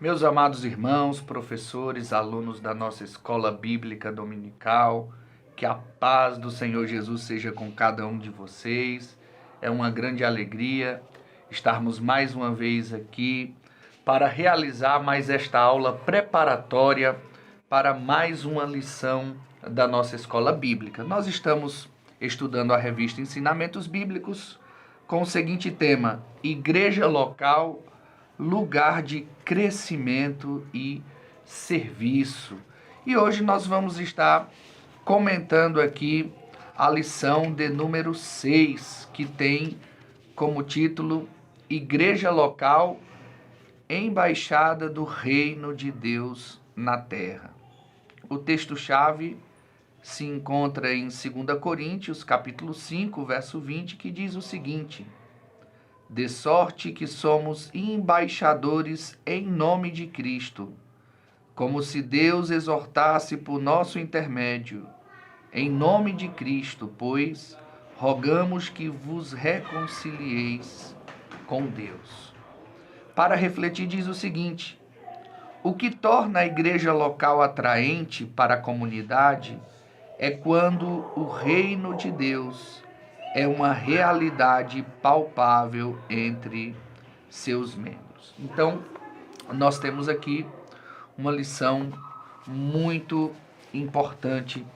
Meus amados irmãos, professores, alunos da nossa escola bíblica dominical, que a paz do Senhor Jesus seja com cada um de vocês. É uma grande alegria estarmos mais uma vez aqui para realizar mais esta aula preparatória para mais uma lição da nossa escola bíblica. Nós estamos estudando a revista Ensinamentos Bíblicos com o seguinte tema: Igreja Local, lugar de crescimento e serviço. E hoje nós vamos estar comentando aqui a lição de número 6, que tem como título Igreja Local, Embaixada do Reino de Deus na Terra. O texto-chave se encontra em 2 Coríntios, capítulo 5, verso 20, que diz o seguinte: de sorte que somos embaixadores em nome de Cristo, como se Deus exortasse por nosso intermédio. Em nome de Cristo, pois, rogamos que vos reconcilieis com Deus. Para refletir, diz o seguinte: o que torna a igreja local atraente para a comunidade é quando o reino de Deus é uma realidade palpável entre seus membros. Então, nós temos aqui uma lição muito importante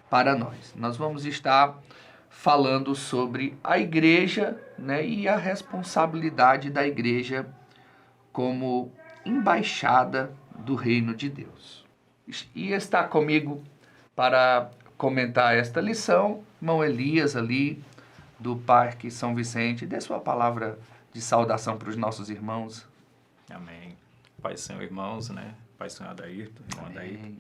para nós. Nós vamos estar falando sobre a igreja, né, e a responsabilidade da igreja como embaixada do reino de Deus. E está comigo para comentar esta lição, irmão Elias ali, do Parque São Vicente. Dê sua palavra de saudação para os nossos irmãos. Amém. Pai do Senhor, irmãos, né? Pai do Senhor Adairto, irmão Adairto.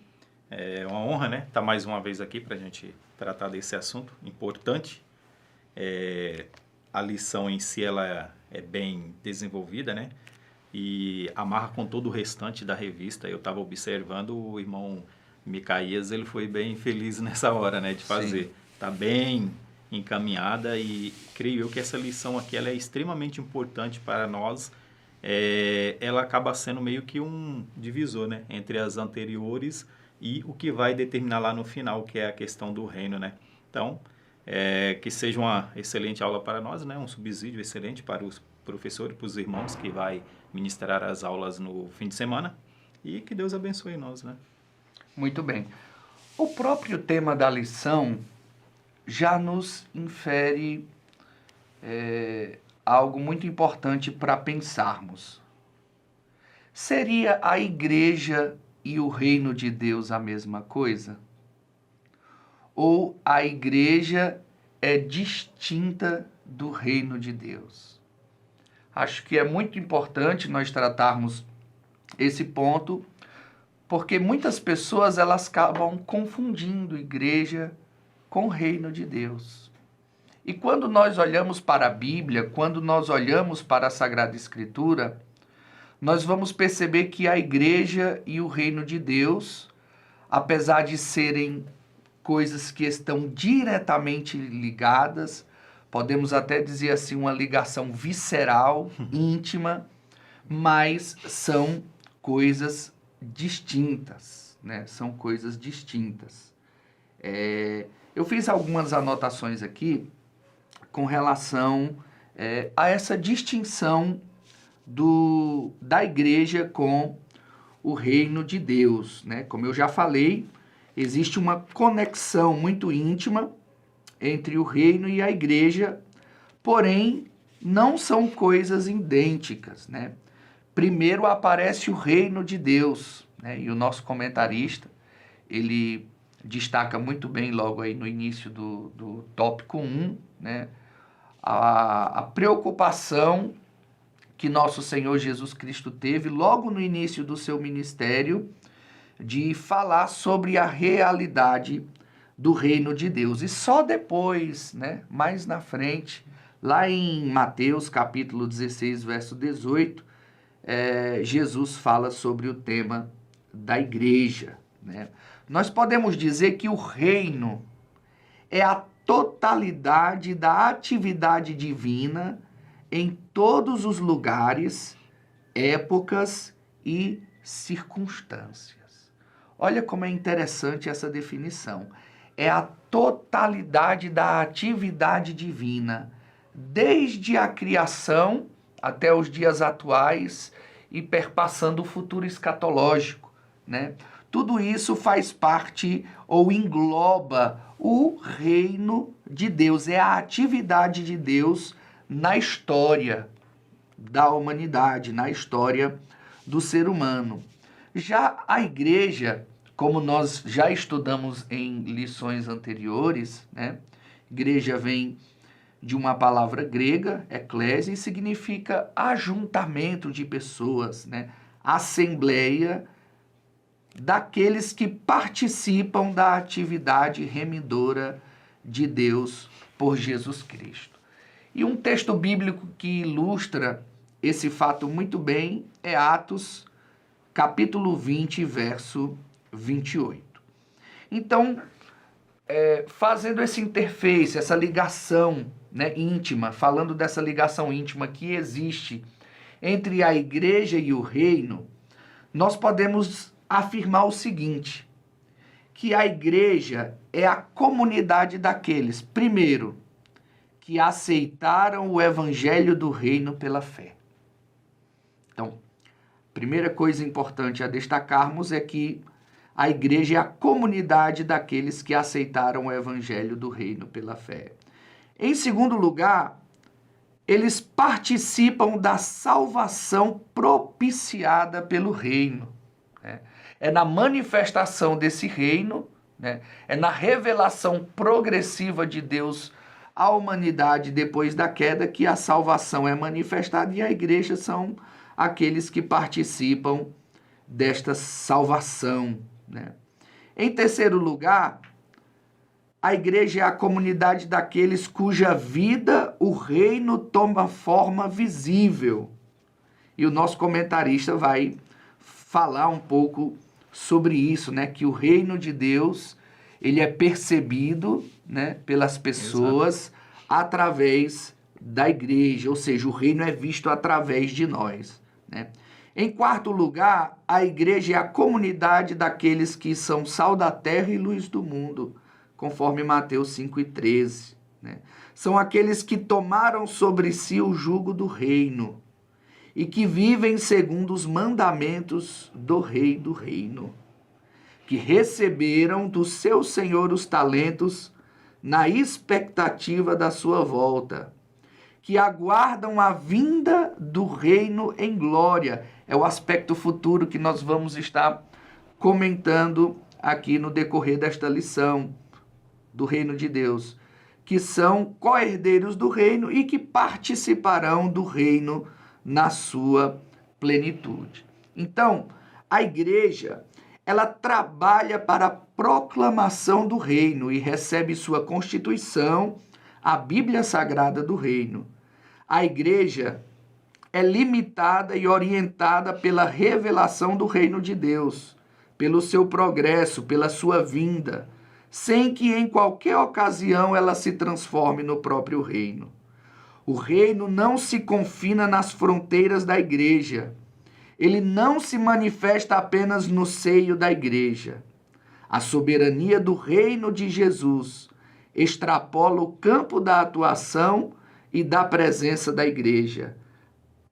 É uma honra, né? Estar mais uma vez aqui para a gente tratar desse assunto importante. A lição em si, ela é bem desenvolvida, né? E amarra com todo o restante da revista. Eu estava observando o irmão Micaías, ele foi bem feliz nessa hora, né? De fazer. Está bem encaminhada e creio eu que essa lição aqui ela é extremamente importante para nós. Ela acaba sendo meio que um divisor, né, entre as anteriores e o que vai determinar lá no final, que é a questão do reino, né? Então, que seja uma excelente aula para nós, né? Um subsídio excelente para os professores, para os irmãos que vai ministrar as aulas no fim de semana, e que Deus abençoe nós, né? Muito bem. O próprio tema da lição já nos infere algo muito importante para pensarmos. Seria a igreja e o reino de Deus a mesma coisa? Ou a igreja é distinta do reino de Deus? Acho que é muito importante nós tratarmos esse ponto, porque muitas pessoas elas acabam confundindo igreja com o reino de Deus. E quando nós olhamos para a Bíblia, quando nós olhamos para a Sagrada Escritura, nós vamos perceber que a igreja e o reino de Deus, apesar de serem coisas que estão diretamente ligadas, podemos até dizer assim, uma ligação visceral, íntima, mas são coisas distintas, né? São coisas distintas. Eu fiz algumas anotações aqui com relação a essa distinção da igreja com o reino de Deus, né? Como eu já falei, existe uma conexão muito íntima entre o reino e a igreja, porém não são coisas idênticas, né? Primeiro aparece o reino de Deus, né? E o nosso comentarista, ele destaca muito bem logo aí no início do tópico 1, né? A preocupação que nosso Senhor Jesus Cristo teve logo no início do seu ministério de falar sobre a realidade do reino de Deus. E só depois, né, mais na frente, lá em Mateus capítulo 16, verso 18, Jesus fala sobre o tema da igreja, né? Nós podemos dizer que o reino é a totalidade da atividade divina em todos os lugares, épocas e circunstâncias. Olha como é interessante essa definição. É a totalidade da atividade divina, desde a criação até os dias atuais e perpassando o futuro escatológico, né? Tudo isso faz parte ou engloba o reino de Deus, é a atividade de Deus na história da humanidade, na história do ser humano. Já a igreja, como nós já estudamos em lições anteriores, né? Igreja vem de uma palavra grega, eclésia, e significa ajuntamento de pessoas, né? Assembleia daqueles que participam da atividade remidora de Deus por Jesus Cristo. E um texto bíblico que ilustra esse fato muito bem é Atos, capítulo 20, verso 28. Então, fazendo esse interface, essa ligação, né, íntima, falando dessa ligação íntima que existe entre a igreja e o reino, nós podemos afirmar o seguinte, que a igreja é a comunidade daqueles, primeiro, que aceitaram o evangelho do reino pela fé. Então, primeira coisa importante a destacarmos é que a igreja é a comunidade daqueles que aceitaram o evangelho do reino pela fé. Em segundo lugar, eles participam da salvação propiciada pelo reino, né? É na manifestação desse reino, né? É na revelação progressiva de Deus à humanidade depois da queda que a salvação é manifestada, e a igreja são aqueles que participam desta salvação, né? Em terceiro lugar, a igreja é a comunidade daqueles cuja vida o reino toma forma visível. E o nosso comentarista vai falar um pouco sobre isso, né? Que o reino de Deus, ele é percebido, né, pelas pessoas. Exato. Através da igreja, ou seja, o reino é visto através de nós, né? Em quarto lugar, a igreja é a comunidade daqueles que são sal da terra e luz do mundo, conforme Mateus 5,13, né? São aqueles que tomaram sobre si o jugo do reino e que vivem segundo os mandamentos do rei do reino, que receberam do seu Senhor os talentos na expectativa da sua volta, que aguardam a vinda do reino em glória. É o aspecto futuro que nós vamos estar comentando aqui no decorrer desta lição do reino de Deus, que são co-herdeiros do reino e que participarão do reino na sua plenitude. Então, a igreja, ela trabalha para a proclamação do reino e recebe sua constituição, a Bíblia Sagrada do Reino. A igreja é limitada e orientada pela revelação do reino de Deus, pelo seu progresso, pela sua vinda, sem que em qualquer ocasião ela se transforme no próprio reino. O reino não se confina nas fronteiras da igreja. Ele não se manifesta apenas no seio da igreja. A soberania do reino de Jesus extrapola o campo da atuação e da presença da igreja,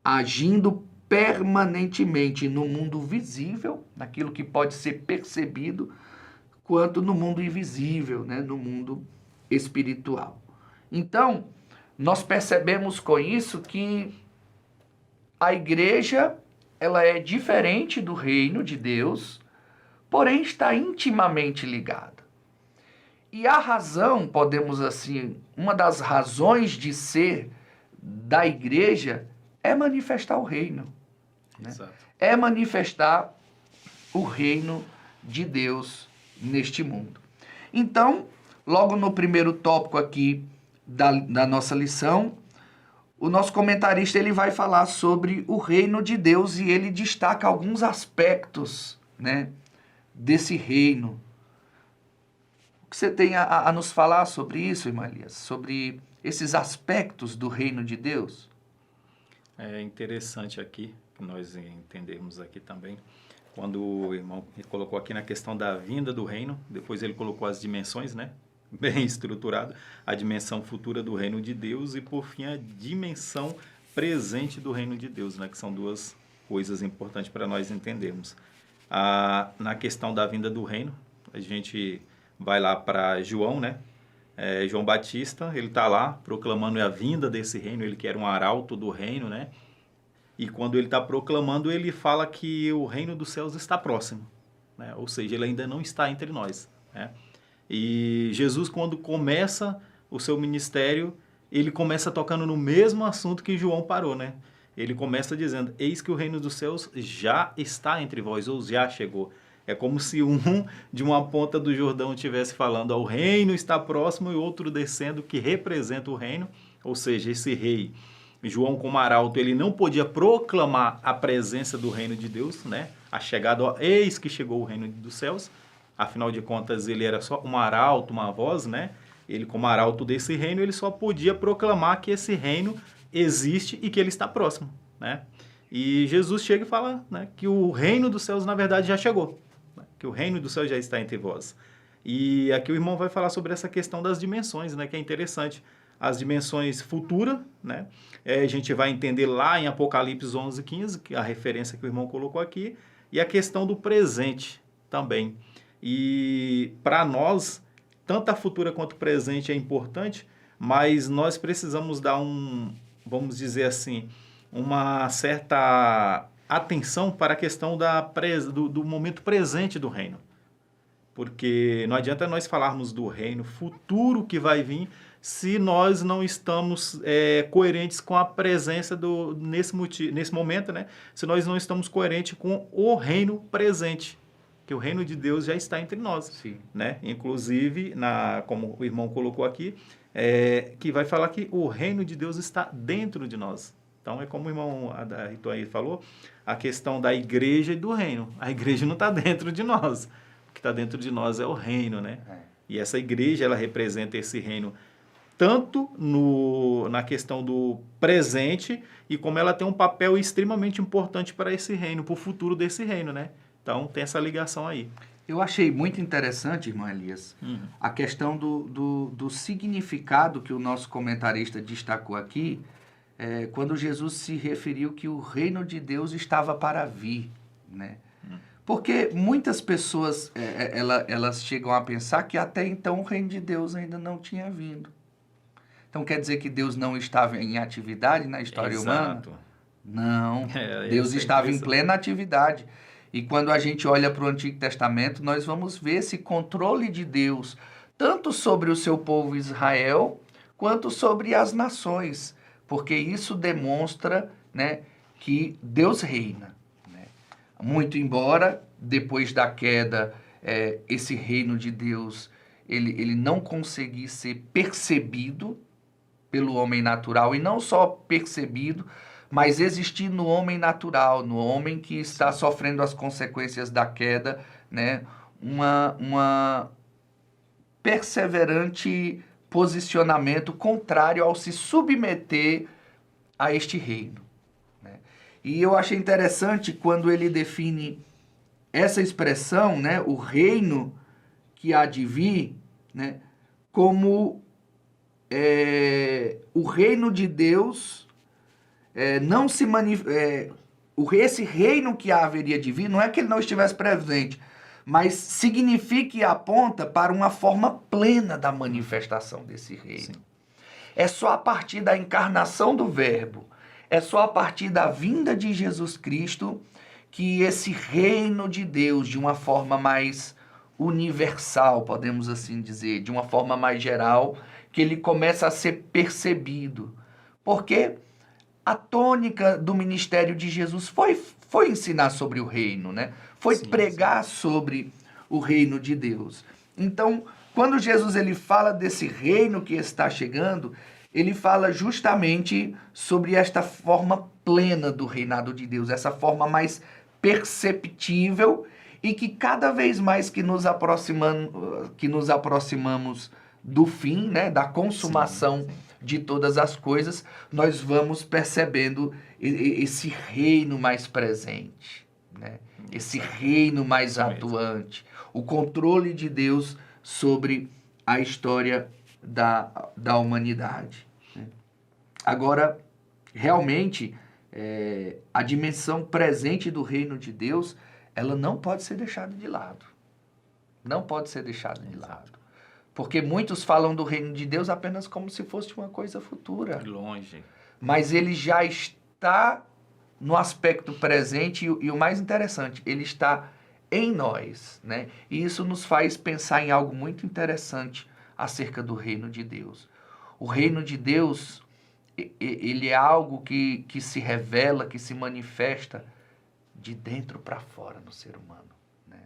agindo permanentemente no mundo visível, naquilo que pode ser percebido, quanto no mundo invisível, né? No mundo espiritual. Então, nós percebemos com isso que a igreja, ela é diferente do reino de Deus, porém está intimamente ligada. E a razão, podemos assim, uma das razões de ser da igreja é manifestar o reino, né? É manifestar o reino de Deus neste mundo. Então, logo no primeiro tópico aqui da nossa lição, o nosso comentarista ele vai falar sobre o reino de Deus e ele destaca alguns aspectos, né, desse reino. O que você tem a nos falar sobre isso, irmã Elias? Sobre esses aspectos do reino de Deus? É interessante aqui, que nós entendemos aqui também, quando o irmão colocou aqui na questão da vinda do reino, depois ele colocou as dimensões, né? Bem estruturado, a dimensão futura do reino de Deus e, por fim, a dimensão presente do reino de Deus, né? Que são duas coisas importantes para nós entendermos. Na questão da vinda do reino, a gente vai lá para João, né? João Batista, ele está lá proclamando a vinda desse reino, ele que era um arauto do reino, né? E quando ele está proclamando, ele fala que o reino dos céus está próximo, né? Ou seja, ele ainda não está entre nós, né? E Jesus, quando começa o seu ministério, ele começa tocando no mesmo assunto que João parou, né? Ele começa dizendo, eis que o reino dos céus já está entre vós, ou já chegou. É como se um de uma ponta do Jordão estivesse falando, o reino está próximo, e outro descendo que representa o reino, ou seja, esse rei, João como arauto, ele não podia proclamar a presença do reino de Deus, né? A chegada, eis que chegou o reino dos céus, afinal de contas ele era só um arauto, uma voz, né? Ele como arauto desse reino, ele só podia proclamar que esse reino existe e que ele está próximo, né? E Jesus chega e fala, né, que o reino dos céus na verdade já chegou, né? Que o reino dos céus já está entre vós. E aqui o irmão vai falar sobre essa questão das dimensões, né, que é interessante. As dimensões futuras, né? A gente vai entender lá em Apocalipse 11:15, que é a referência que o irmão colocou aqui, e a questão do presente também. E para nós, tanto a futura quanto o presente é importante, mas nós precisamos dar vamos dizer assim, uma certa atenção para a questão do momento presente do reino. Porque não adianta nós falarmos do reino futuro que vai vir se nós não estamos coerentes com a presença nesse momento, né? Se nós não estamos coerentes com o reino presente, que o reino de Deus já está entre nós. Sim. Né? Inclusive, como o irmão colocou aqui, que vai falar que o reino de Deus está dentro de nós. Então, é como o irmão Adarito aí falou, a questão da igreja e do reino. A igreja não está dentro de nós. O que está dentro de nós é o reino, né? E essa igreja, ela representa esse reino tanto na questão do presente e como ela tem um papel extremamente importante para esse reino, para o futuro desse reino, né? Então, tem essa ligação aí. Eu achei muito interessante, irmão Elias, a questão do significado que o nosso comentarista destacou aqui, quando Jesus se referiu que o reino de Deus estava para vir, né? Porque muitas pessoas, elas chegam a pensar que até então o reino de Deus ainda não tinha vindo. Então quer dizer que Deus não estava em atividade na história humana? Não, Deus estava em plena atividade. E quando a gente olha para o Antigo Testamento, nós vamos ver esse controle de Deus, tanto sobre o seu povo Israel, quanto sobre as nações, porque isso demonstra, né, que Deus reina. Né? Muito embora, depois da queda, esse reino de Deus ele não conseguisse ser percebido pelo homem natural, e não só percebido, mas existir no homem natural, no homem que está sofrendo as consequências da queda, né, uma perseverante posicionamento contrário ao se submeter a este reino. Né? E eu achei interessante quando ele define essa expressão, né, o reino que há de vir, né, como o reino de Deus não se esse reino que haveria de vir, não é que ele não estivesse presente, mas significa e aponta para uma forma plena da manifestação desse reino. Sim. É só a partir da encarnação do Verbo, é só a partir da vinda de Jesus Cristo que esse reino de Deus, de uma forma mais universal, podemos assim dizer, de uma forma mais geral, que ele começa a ser percebido. Porque a tônica do ministério de Jesus foi ensinar sobre o reino, né? Foi pregar sobre o reino de Deus. Então, quando Jesus ele fala desse reino que está chegando, ele fala justamente sobre esta forma plena do reinado de Deus, essa forma mais perceptível e que cada vez mais que nos aproximamos do fim, né, da consumação de todas as coisas, nós vamos percebendo esse reino mais presente. né? Esse reino mais atuante, o controle de Deus sobre a história da humanidade, né? Agora, realmente, a dimensão presente do reino de Deus, ela não pode ser deixada de lado. Não pode ser deixada de lado. Porque muitos falam do reino de Deus apenas como se fosse uma coisa futura. Longe. Mas ele já está no aspecto presente e o mais interessante, ele está em nós, né? E isso nos faz pensar em algo muito interessante acerca do reino de Deus. O reino de Deus, ele é algo que se revela, que se manifesta de dentro para fora no ser humano, né?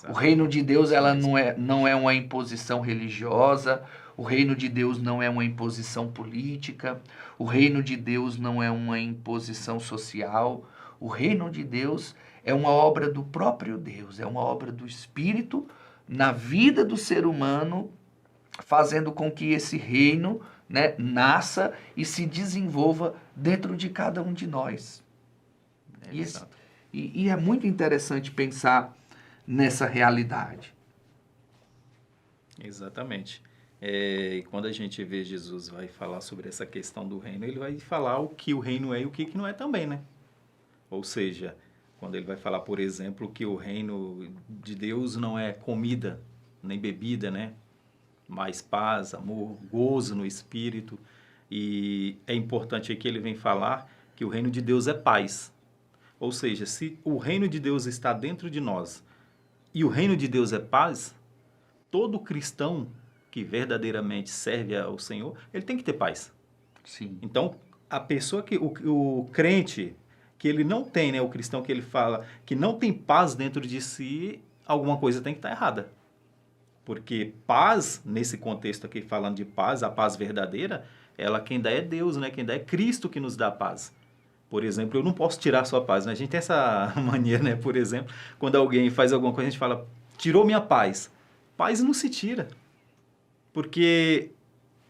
O reino de Deus, ela não é uma imposição religiosa. O reino de Deus não é uma imposição política. O reino de Deus não é uma imposição social. O reino de Deus é uma obra do próprio Deus, é uma obra do Espírito na vida do ser humano, fazendo com que esse reino, né, nasça e se desenvolva dentro de cada um de nós. E é muito interessante pensar nessa realidade. Exatamente. E quando a gente vê Jesus vai falar sobre essa questão do reino, ele vai falar o que o reino é e o que não é também, né? Ou seja, quando ele vai falar, por exemplo, que o reino de Deus não é comida, nem bebida, né? Mas paz, amor, gozo no Espírito. E é importante aqui ele vem falar que o reino de Deus é paz. Ou seja, se o reino de Deus está dentro de nós e o reino de Deus é paz, todo cristão que verdadeiramente serve ao Senhor, ele tem que ter paz. Sim. Então, a pessoa que, o crente, que ele não tem, né, o cristão que ele fala que não tem paz dentro de si, alguma coisa tem que estar errada. Porque paz, nesse contexto aqui falando de paz, a paz verdadeira, ela quem dá é Deus, né? Quem dá é Cristo que nos dá paz. Por exemplo, eu não posso tirar a sua paz, né? A gente tem essa mania, né? Por exemplo, quando alguém faz alguma coisa, a gente fala, tirou minha paz. Paz não se tira. Porque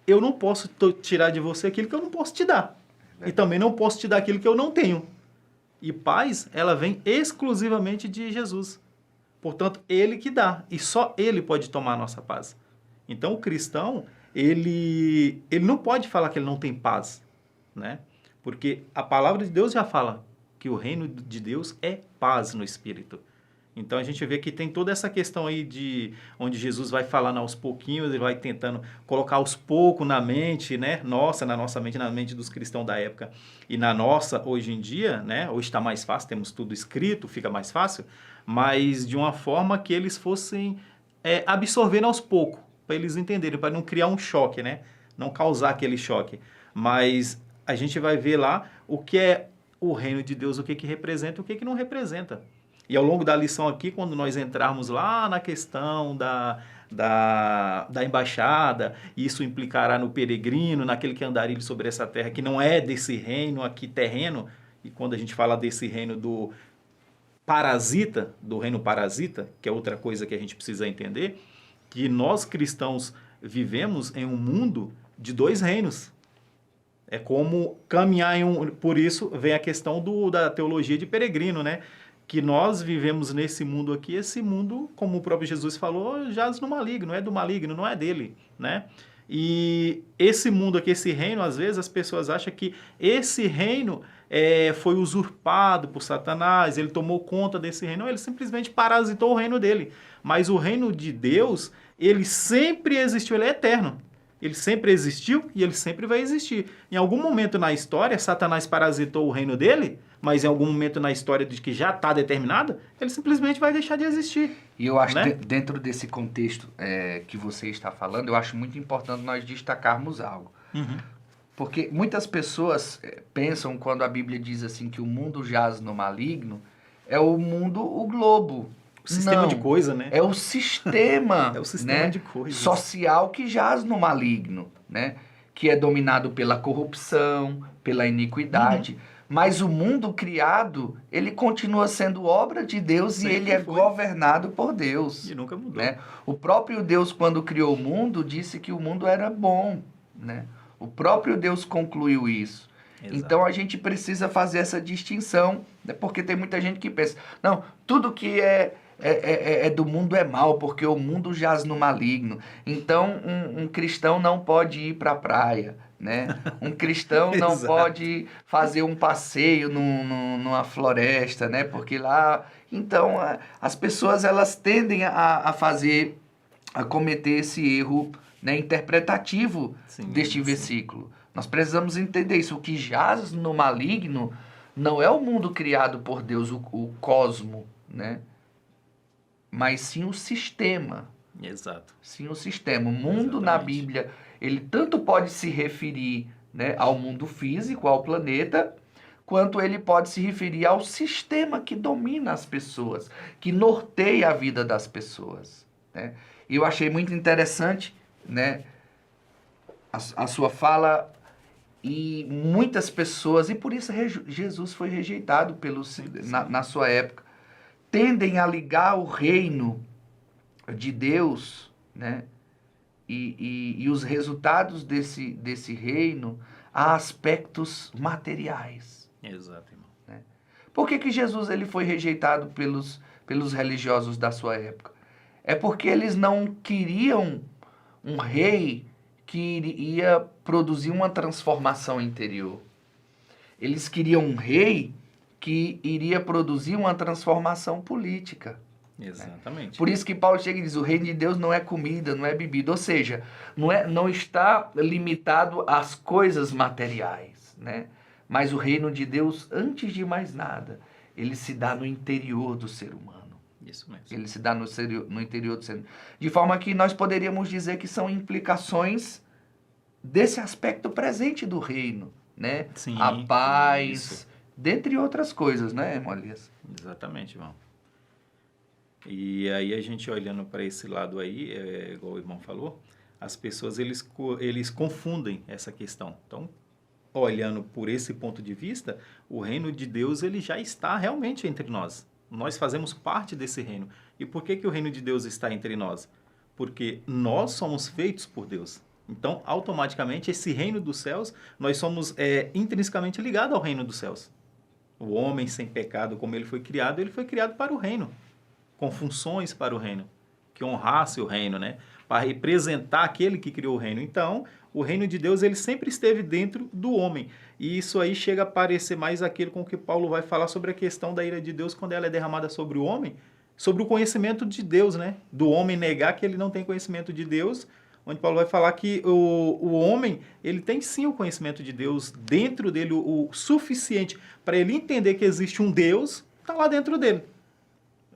eu não posso tirar de você aquilo que eu não posso te dar. E também não posso te dar aquilo que eu não tenho. E paz, ela vem exclusivamente de Jesus. Portanto, ele que dá. E só ele pode tomar a nossa paz. Então, o cristão, ele não pode falar que ele não tem paz, né? Porque a palavra de Deus já fala que o reino de Deus é paz no Espírito. Então, a gente vê que tem toda essa questão aí de onde Jesus vai falando aos pouquinhos, ele vai tentando colocar aos poucos na mente, né? Na nossa mente, na mente dos cristãos da época. E na nossa, hoje em dia, né? Hoje está mais fácil, temos tudo escrito, fica mais fácil, mas de uma forma que eles fossem absorvendo aos poucos, para eles entenderem, para não criar um choque, né? Não causar aquele choque. Mas a gente vai ver lá o que é o reino de Deus, o que representa e o que não representa. E ao longo da lição aqui, quando nós entrarmos lá na questão da embaixada, isso implicará no peregrino, naquele que andarilho sobre essa terra, que não é desse reino aqui terreno, e quando a gente fala desse reino do reino parasita, que é outra coisa que a gente precisa entender, que nós cristãos vivemos em um mundo de dois reinos. É como caminhar em um... Por isso vem a questão da teologia de peregrino, né? Que nós vivemos nesse mundo aqui, esse mundo, como o próprio Jesus falou, jaz no maligno, é do maligno, não é dele, né? E esse mundo aqui, esse reino, às vezes as pessoas acham que esse reino foi usurpado por Satanás, ele tomou conta desse reino, não, ele simplesmente parasitou o reino dele. Mas o reino de Deus, ele sempre existiu, ele é eterno. Ele sempre existiu e ele sempre vai existir. Em algum momento na história, Satanás parasitou o reino dele, mas em algum momento na história de que já está determinado, ele simplesmente vai deixar de existir. E eu acho né? que dentro desse contexto que você está falando, eu acho muito importante nós destacarmos algo. Uhum. Porque muitas pessoas pensam, quando a Bíblia diz assim que o mundo jaz no maligno, é o mundo, o globo. O sistema Não, de coisa, né? É o sistema, é o sistema né, de coisas. social que jaz no maligno, né? Que é dominado pela corrupção, pela iniquidade. Uhum. Mas o mundo criado, ele continua sendo obra de Deus. Sempre e ele é governado por Deus. E nunca mudou. Né? O próprio Deus, quando criou o mundo, disse que o mundo era bom. Né? O próprio Deus concluiu isso. Exato. Então a gente precisa fazer essa distinção, né? Porque tem muita gente que pensa, não, tudo que é do mundo é mal, porque o mundo jaz no maligno. Então um cristão não pode ir para a praia, né? Um cristão não Exato. pode fazer um passeio numa floresta, né? Porque lá... Então as pessoas elas tendem a cometer esse erro, né, interpretativo deste versículo. Nós precisamos entender isso. O que jaz no maligno não é o mundo criado por Deus, o cosmo, né? Mas sim o sistema. Exato. Sim o sistema. O mundo na Bíblia, ele tanto pode se referir, né, ao mundo físico, ao planeta, quanto ele pode se referir ao sistema que domina as pessoas, que norteia a vida das pessoas, né? E eu achei muito interessante, né, a sua fala, e muitas pessoas, e por isso Jesus foi rejeitado na sua época, tendem a ligar o reino de Deus, né, e os resultados desse reino a aspectos materiais. Exato, irmão. Né? Por que Jesus ele foi rejeitado pelos religiosos da sua época? É porque eles não queriam um rei que iria produzir uma transformação interior. Eles queriam um rei que iria produzir uma transformação política. Exatamente. Né? Por isso que Paulo chega e diz, o reino de Deus não é comida, não é bebida. Ou seja, não está limitado às coisas materiais, né? Mas o reino de Deus, antes de mais nada, ele se dá no interior do ser humano. Isso mesmo. Ele se dá no interior do ser humano. De forma que nós poderíamos dizer que são implicações desse aspecto presente do reino, né? Sim, a paz, isso. dentre outras coisas, né, irmão Elias? Exatamente, irmão. E aí a gente olhando para esse lado aí, igual o irmão falou, as pessoas eles confundem essa questão. Então, olhando por esse ponto de vista, o reino de Deus ele já está realmente entre nós. Nós fazemos parte desse reino. E por que o reino de Deus está entre nós? Porque nós somos feitos por Deus. Então, automaticamente, esse reino dos céus, nós somos intrinsecamente ligados ao reino dos céus. O homem sem pecado, como ele foi criado para o reino, com funções para o reino, que honrasse o reino, né? Para representar aquele que criou o reino. Então, o reino de Deus ele sempre esteve dentro do homem. E isso aí chega a parecer mais aquilo com que Paulo vai falar sobre a questão da ira de Deus quando ela é derramada sobre o homem, sobre o conhecimento de Deus, né? Do homem negar que ele não tem conhecimento de Deus, onde Paulo vai falar que o homem, ele tem sim o conhecimento de Deus dentro dele, o suficiente para ele entender que existe um Deus, está lá dentro dele.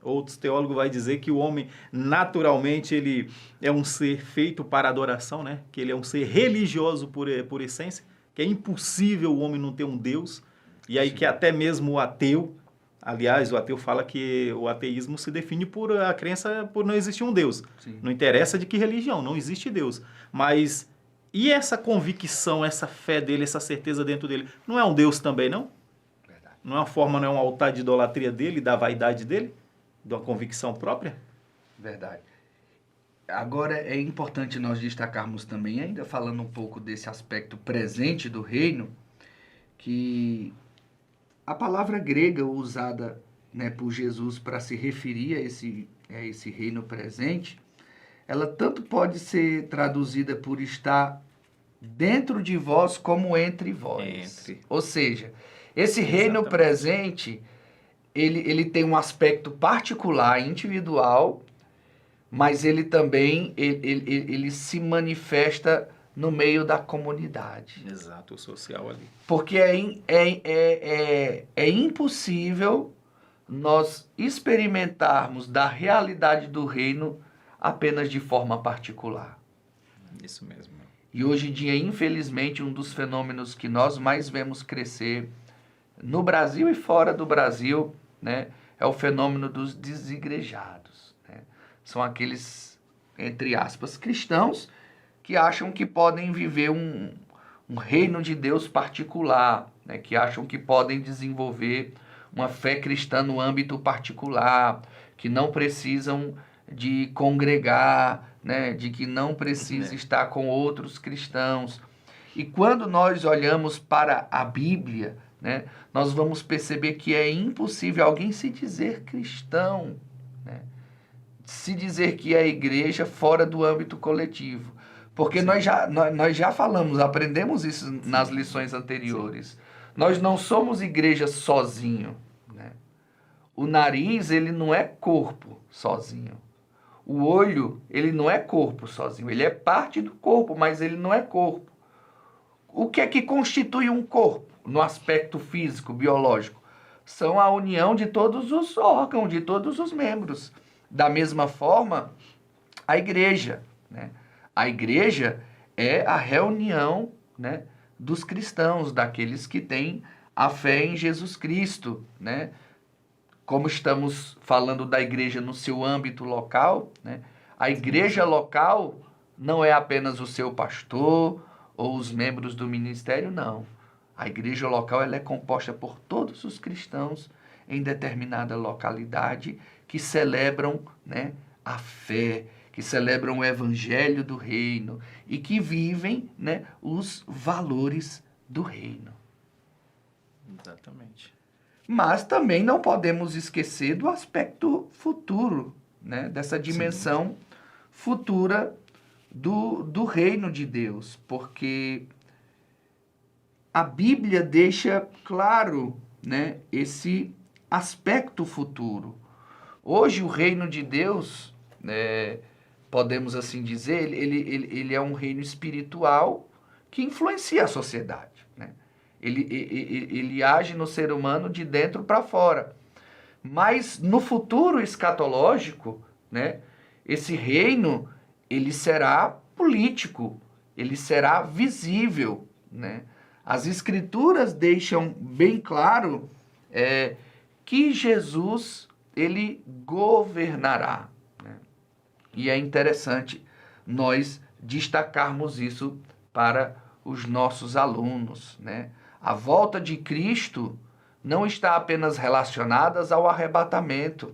Outros teólogos vão dizer que o homem, naturalmente, ele é um ser feito para adoração, né? Que ele é um ser religioso por essência, que é impossível o homem não ter um Deus. E aí que até mesmo o ateu, aliás, o ateu fala que o ateísmo se define por a crença por não existir um Deus. Sim. Não interessa de que religião, não existe Deus. Mas e essa convicção, essa fé dele, essa certeza dentro dele, não é um Deus também, não? Verdade. Não é uma forma, não é um altar de idolatria dele, da vaidade dele? De uma convicção própria? Verdade. Agora é importante nós destacarmos também, ainda falando um pouco desse aspecto presente do reino, que a palavra grega usada, né, por Jesus para se referir a esse reino presente, ela tanto pode ser traduzida por estar dentro de vós como entre vós. Ou seja, esse reino presente... Ele tem um aspecto particular, individual, mas ele também ele se manifesta no meio da comunidade. Exato, o social ali. Porque é impossível nós experimentarmos da realidade do reino apenas de forma particular. Isso mesmo. E hoje em dia, infelizmente, um dos fenômenos que nós mais vemos crescer no Brasil e fora do Brasil, né, é o fenômeno dos desigrejados. Né? São aqueles, entre aspas, cristãos que acham que podem viver um reino de Deus particular, né, que acham que podem desenvolver uma fé cristã no âmbito particular, que não precisam de congregar, né, de que não precisa estar com outros cristãos. E quando nós olhamos para a Bíblia, né, nós vamos perceber que é impossível alguém se dizer cristão, né, se dizer que é igreja fora do âmbito coletivo. Porque nós já falamos, aprendemos isso nas lições anteriores. Nós não somos igreja sozinho, né? O nariz, ele não é corpo sozinho. O olho, ele não é corpo sozinho. Ele é parte do corpo, mas ele não é corpo. O que é que constitui um corpo no aspecto físico, biológico? São a união de todos os órgãos, de todos os membros. Da mesma forma, a igreja, né? A igreja é a reunião, né, dos cristãos, daqueles que têm a fé em Jesus Cristo, né? Como estamos falando da igreja no seu âmbito local, né? A igreja local não é apenas o seu pastor ou os membros do ministério, não. A igreja local ela é composta por todos os cristãos em determinada localidade que celebram, né, a fé, que celebram o evangelho do reino e que vivem, né, os valores do reino. Exatamente. Mas também não podemos esquecer do aspecto futuro, né, dessa dimensão futura do reino de Deus, porque a Bíblia deixa claro, né, esse aspecto futuro. Hoje o reino de Deus, podemos assim dizer, ele é um reino espiritual que influencia a sociedade, né? Ele age no ser humano de dentro para fora. Mas no futuro escatológico, né, esse reino ele será político, ele será visível, né? As Escrituras deixam bem claro que Jesus ele governará, né? E é interessante nós destacarmos isso para os nossos alunos, né? A volta de Cristo não está apenas relacionada ao arrebatamento.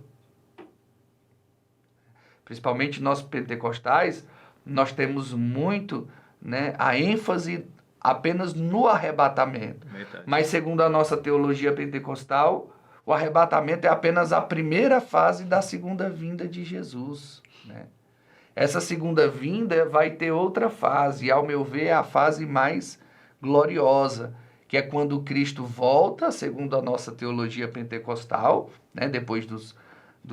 Principalmente nós pentecostais, nós temos muito, né, a ênfase apenas no arrebatamento. Verdade. Mas segundo a nossa teologia pentecostal, o arrebatamento é apenas a primeira fase da segunda vinda de Jesus, né? Essa segunda vinda vai ter outra fase, e ao meu ver é a fase mais gloriosa, que é quando Cristo volta, segundo a nossa teologia pentecostal, né, depois dos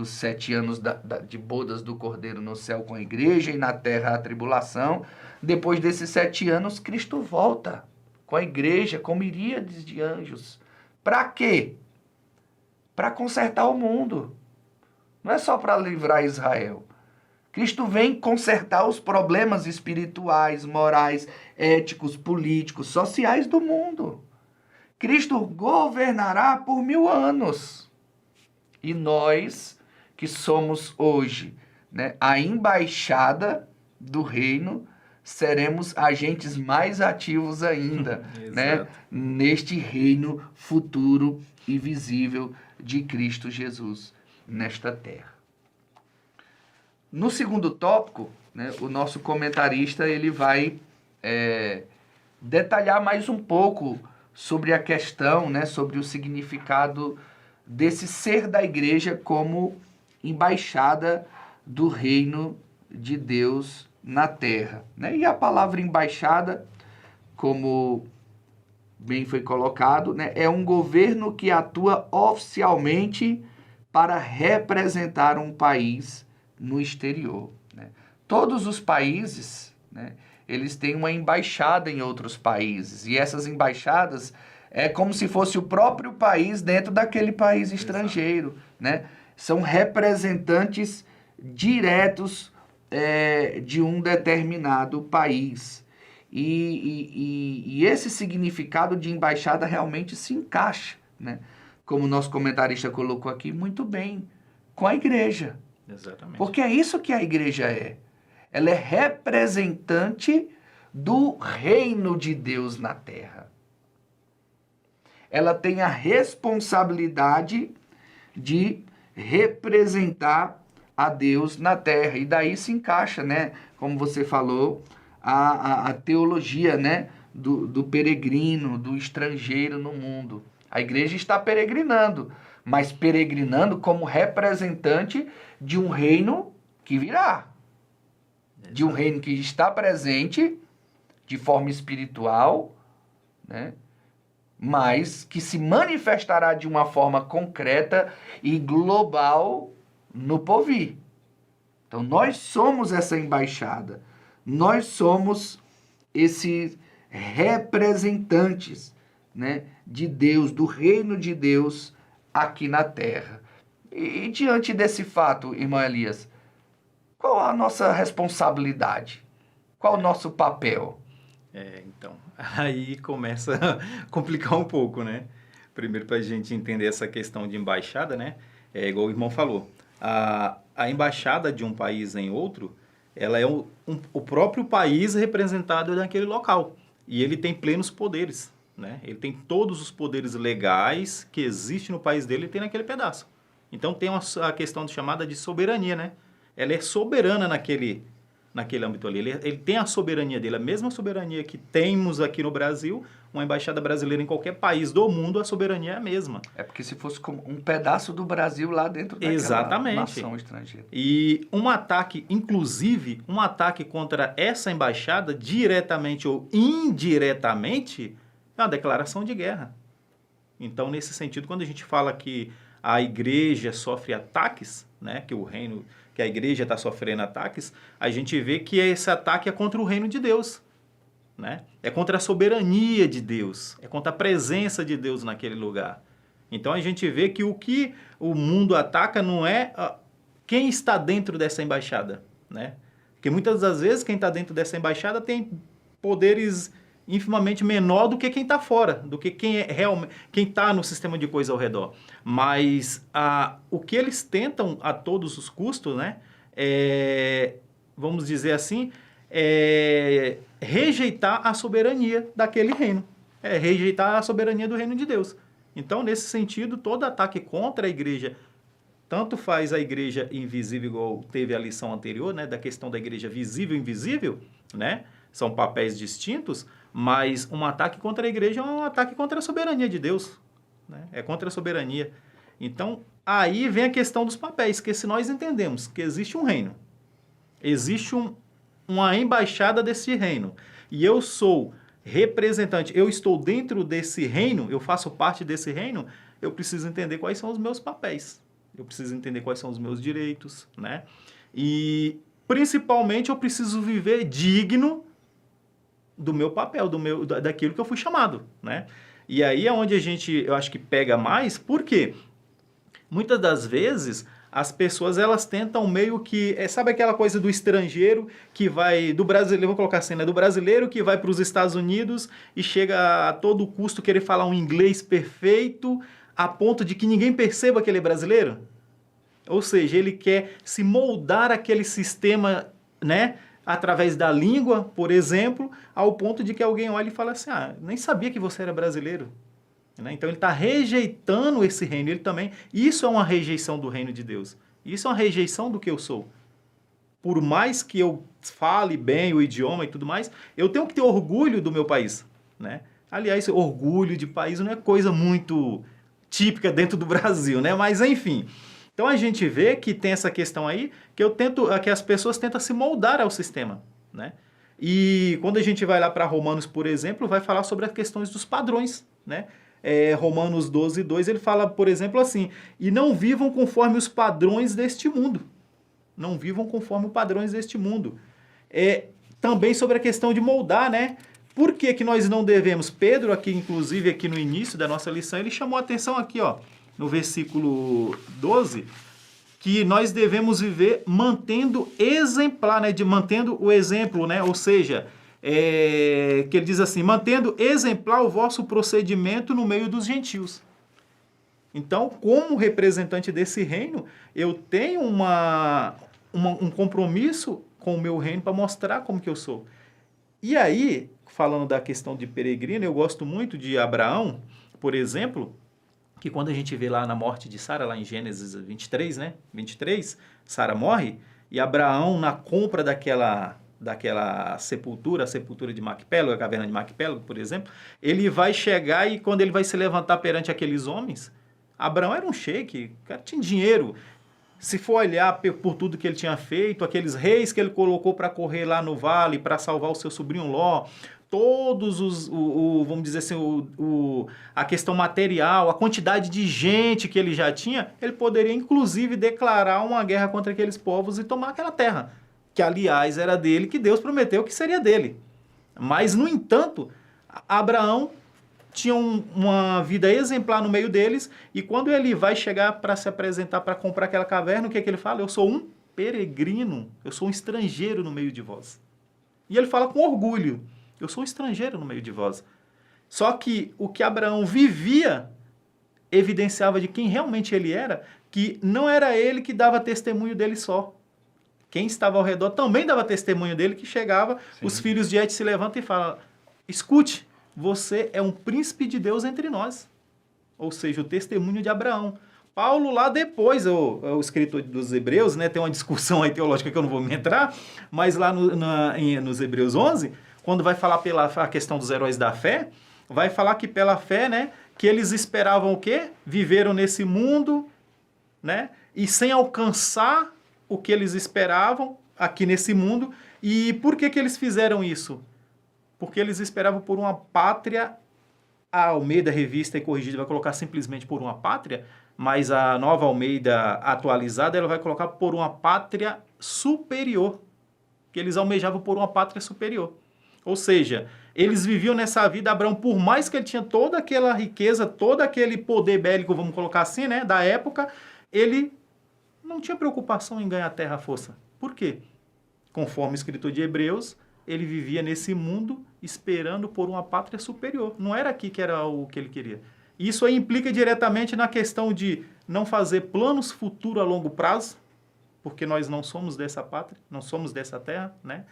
7 anos de bodas do Cordeiro no céu com a igreja e na terra a tribulação. Depois desses 7 anos, Cristo volta com a igreja, com miríades de anjos. Para quê? Para consertar o mundo. Não é só para livrar Israel. Cristo vem consertar os problemas espirituais, morais, éticos, políticos, sociais do mundo. Cristo governará por 1000 anos. E nós, que somos hoje, né, a embaixada do reino, seremos agentes mais ativos ainda, né, neste reino futuro e visível de Cristo Jesus nesta terra. No segundo tópico, né, o nosso comentarista ele vai detalhar mais um pouco sobre a questão, né, sobre o significado desse ser da igreja como embaixada do reino de Deus na terra, né? E a palavra embaixada, como bem foi colocado, né, é um governo que atua oficialmente para representar um país no exterior, né? Todos os países, né, eles têm uma embaixada em outros países, e essas embaixadas é como se fosse o próprio país dentro daquele país estrangeiro, né? São representantes diretos de um determinado país. E esse significado de embaixada realmente se encaixa, né, como o nosso comentarista colocou aqui muito bem, com a igreja. Exatamente. Porque é isso que a igreja é. Ela é representante do reino de Deus na terra. Ela tem a responsabilidade de representar a Deus na terra. E daí se encaixa, né, como você falou, a teologia, né, do peregrino, do estrangeiro no mundo. A igreja está peregrinando, mas peregrinando como representante de um reino que virá. De um reino que está presente de forma espiritual, né? Mas que se manifestará de uma forma concreta e global no porvir. Então, nós somos essa embaixada. Nós somos esses representantes, né, de Deus, do reino de Deus aqui na terra. E diante desse fato, irmão Elias, qual a nossa responsabilidade? Qual o nosso papel? Então, aí começa a complicar um pouco, né? Primeiro, para a gente entender essa questão de embaixada, né? É igual o irmão falou, a embaixada de um país em outro, ela é o próprio país representado naquele local. E ele tem plenos poderes, né? Ele tem todos os poderes legais que existem no país dele, ele tem naquele pedaço. Então, tem a questão chamada de soberania, né? Ela é soberana naquele âmbito ali. Ele tem a soberania dele, a mesma soberania que temos aqui no Brasil, uma embaixada brasileira em qualquer país do mundo, a soberania é a mesma. É porque se fosse como um pedaço do Brasil lá dentro daquela nação estrangeira. E um ataque, inclusive, um ataque contra essa embaixada, diretamente ou indiretamente, é uma declaração de guerra. Então, nesse sentido, quando a gente fala que a igreja sofre ataques, né, que a igreja está sofrendo ataques, a gente vê que esse ataque é contra o reino de Deus, né? É contra a soberania de Deus, é contra a presença de Deus naquele lugar. Então a gente vê que o que o mundo ataca não é quem está dentro dessa embaixada, né? Porque muitas das vezes quem está dentro dessa embaixada tem poderes infimamente menor do que quem está fora, do que quem está no sistema de coisa ao redor. Mas o que eles tentam a todos os custos, né, vamos dizer assim, rejeitar a soberania daquele reino, rejeitar a soberania do reino de Deus. Então, nesse sentido, todo ataque contra a igreja, tanto faz a igreja invisível, igual teve a lição anterior, né, da questão da igreja visível e invisível, né, são papéis distintos, mas um ataque contra a igreja é um ataque contra a soberania de Deus, né? É contra a soberania. Então, aí vem a questão dos papéis, que se nós entendemos que existe um reino, existe uma embaixada desse reino, e eu sou representante, eu estou dentro desse reino, eu faço parte desse reino, eu preciso entender quais são os meus papéis, eu preciso entender quais são os meus direitos, né? E, principalmente, eu preciso viver digno do meu papel, daquilo que eu fui chamado, né? E aí é onde eu acho que pega mais, porque muitas das vezes as pessoas, elas tentam meio que, sabe aquela coisa do estrangeiro que vai, do brasileiro, vou colocar assim, né? Do brasileiro que vai para os Estados Unidos e chega a todo custo querer falar um inglês perfeito, a ponto de que ninguém perceba que ele é brasileiro? Ou seja, ele quer se moldar aquele sistema, né, através da língua, por exemplo, ao ponto de que alguém olha e fala assim, nem sabia que você era brasileiro. Né? Então ele está rejeitando esse reino, ele também. Isso é uma rejeição do reino de Deus. Isso é uma rejeição do que eu sou. Por mais que eu fale bem o idioma e tudo mais, eu tenho que ter orgulho do meu país. Né? Aliás, orgulho de país não é coisa muito típica dentro do Brasil, né? Mas enfim. Então a gente vê que tem essa questão aí que as pessoas tentam se moldar ao sistema, né? E quando a gente vai lá para Romanos, por exemplo, vai falar sobre as questões dos padrões, né? Romanos 12:2, ele fala, por exemplo, assim, e não vivam conforme os padrões deste mundo. Não vivam conforme os padrões deste mundo. Também sobre a questão de moldar, né? Por que que nós não devemos? Pedro, aqui, inclusive, aqui no início da nossa lição, ele chamou a atenção aqui, ó, no versículo 12, que nós devemos viver mantendo exemplar, né? Mantendo o exemplo, né? Ou seja, que ele diz assim, mantendo exemplar o vosso procedimento no meio dos gentios. Então, como representante desse reino, eu tenho um compromisso com o meu reino para mostrar como que eu sou. E aí, falando da questão de peregrino, eu gosto muito de Abraão, por exemplo, que quando a gente vê lá na morte de Sara, lá em Gênesis 23, né? 23, Sara morre, e Abraão, na compra daquela daquela sepultura, a sepultura de Macpélago, a caverna de Macpélago, por exemplo, ele vai chegar e quando ele vai se levantar perante aqueles homens, Abraão era um sheik, o cara tinha dinheiro. Se for olhar por tudo que ele tinha feito, aqueles reis que ele colocou para correr lá no vale, para salvar o seu sobrinho Ló, todos vamos dizer assim, a questão material, a quantidade de gente que ele já tinha, ele poderia inclusive declarar uma guerra contra aqueles povos e tomar aquela terra, que aliás era dele, que Deus prometeu que seria dele. Mas, no entanto, Abraão tinha uma vida exemplar no meio deles, e quando ele vai chegar para se apresentar para comprar aquela caverna, o que é que ele fala? Eu sou um peregrino, eu sou um estrangeiro no meio de vós. E ele fala com orgulho, eu sou um estrangeiro no meio de vós. Só que o que Abraão vivia evidenciava de quem realmente ele era, que não era ele que dava testemunho dele só. Quem estava ao redor também dava testemunho dele, que chegava, sim, os filhos de Et se levantam e falam, escute, você é um príncipe de Deus entre nós. Ou seja, o testemunho de Abraão. Paulo lá depois, o escritor dos Hebreus, né, tem uma discussão aí teológica que eu não vou me entrar, mas lá nos Hebreus 11, quando vai falar pela a questão dos heróis da fé, vai falar que pela fé, né, que eles esperavam o quê? Viveram nesse mundo, né, e sem alcançar o que eles esperavam aqui nesse mundo. E por que eles fizeram isso? Porque eles esperavam por uma pátria, a Almeida Revista e Corrigida vai colocar simplesmente por uma pátria, mas a Nova Almeida atualizada, ela vai colocar por uma pátria superior, que eles almejavam por uma pátria superior. Ou seja, eles viviam nessa vida, Abraão, por mais que ele tinha toda aquela riqueza, todo aquele poder bélico, vamos colocar assim, né, da época, ele não tinha preocupação em ganhar terra à força. Por quê? Conforme o escritor de Hebreus, ele vivia nesse mundo esperando por uma pátria superior. Não era aqui que era o que ele queria. Isso aí implica diretamente na questão de não fazer planos futuros a longo prazo, porque nós não somos dessa pátria, não somos dessa terra, né?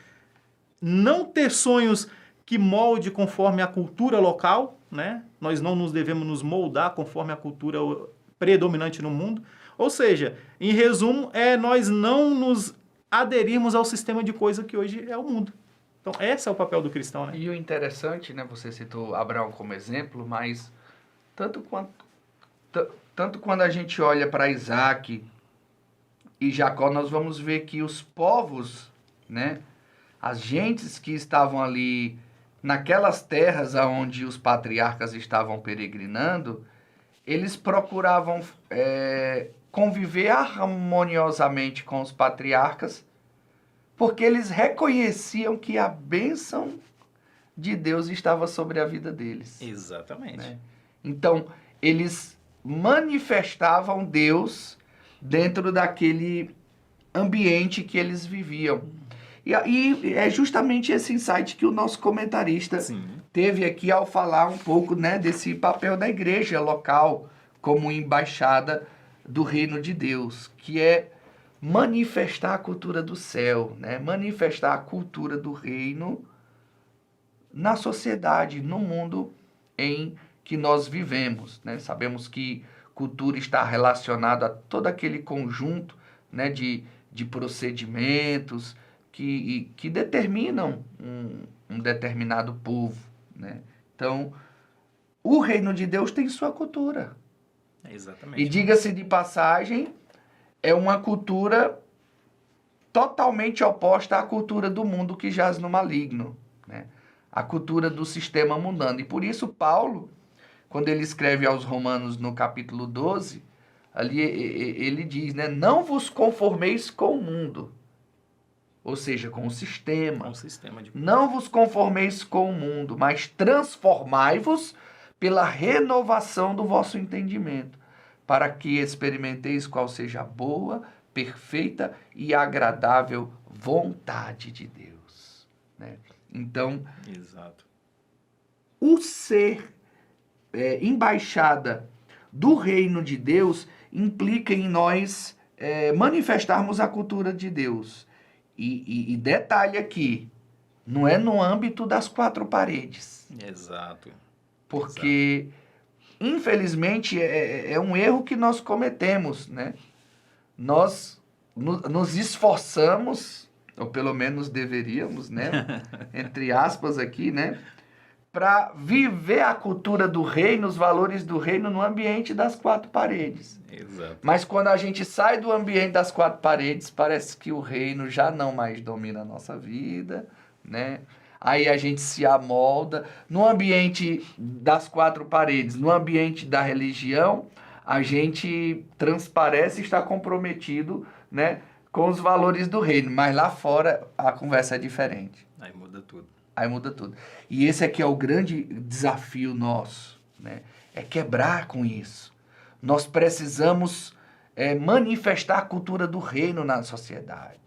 Não ter sonhos que molde conforme a cultura local, né? Nós não nos devemos nos moldar conforme a cultura predominante no mundo. Ou seja, em resumo, nós não nos aderirmos ao sistema de coisa que hoje é o mundo. Então, esse é o papel do cristão, né? E o interessante, né? Você citou Abraão como exemplo, mas tanto quando a gente olha para Isaac e Jacó, nós vamos ver que os povos, né? As gentes que estavam ali naquelas terras onde os patriarcas estavam peregrinando, eles procuravam conviver harmoniosamente com os patriarcas, porque eles reconheciam que a bênção de Deus estava sobre a vida deles. Exatamente. Né? Então, eles manifestavam Deus dentro daquele ambiente que eles viviam. E é justamente esse insight que o nosso comentarista teve aqui ao falar um pouco, né, desse papel da igreja local como embaixada do reino de Deus, que é manifestar a cultura do céu, né? Manifestar a cultura do reino na sociedade, no mundo em que nós vivemos. Né? Sabemos que cultura está relacionada a todo aquele conjunto, né, de procedimentos que determinam um determinado povo. Né? Então, o reino de Deus tem sua cultura. Exatamente. E diga-se de passagem, é uma cultura totalmente oposta à cultura do mundo que jaz no maligno, né? A cultura do sistema mundano. E por isso Paulo, quando ele escreve aos Romanos no capítulo 12, ali ele diz, né, não vos conformeis com o mundo, ou seja, com o sistema. Não vos conformeis com o mundo, mas transformai-vos pela renovação do vosso entendimento, para que experimenteis qual seja a boa, perfeita e agradável vontade de Deus. Né? Então, exato. O ser embaixada do reino de Deus implica em nós manifestarmos a cultura de Deus. E detalhe aqui, não é no âmbito das quatro paredes. Exato. Porque, infelizmente, é um erro que nós cometemos, né? Nós nos esforçamos, ou pelo menos deveríamos, né? Entre aspas aqui, né? Para viver a cultura do reino, os valores do reino no ambiente das quatro paredes. Exato. Mas quando a gente sai do ambiente das quatro paredes, parece que o reino já não mais domina a nossa vida, né? Aí a gente se amolda. No ambiente das quatro paredes, no ambiente da religião, a gente transparece e está comprometido, né, com os valores do reino. Mas lá fora a conversa é diferente. Aí muda tudo. Aí muda tudo. E esse aqui é o grande desafio nosso, né? É quebrar com isso. Nós precisamos manifestar a cultura do reino na sociedade.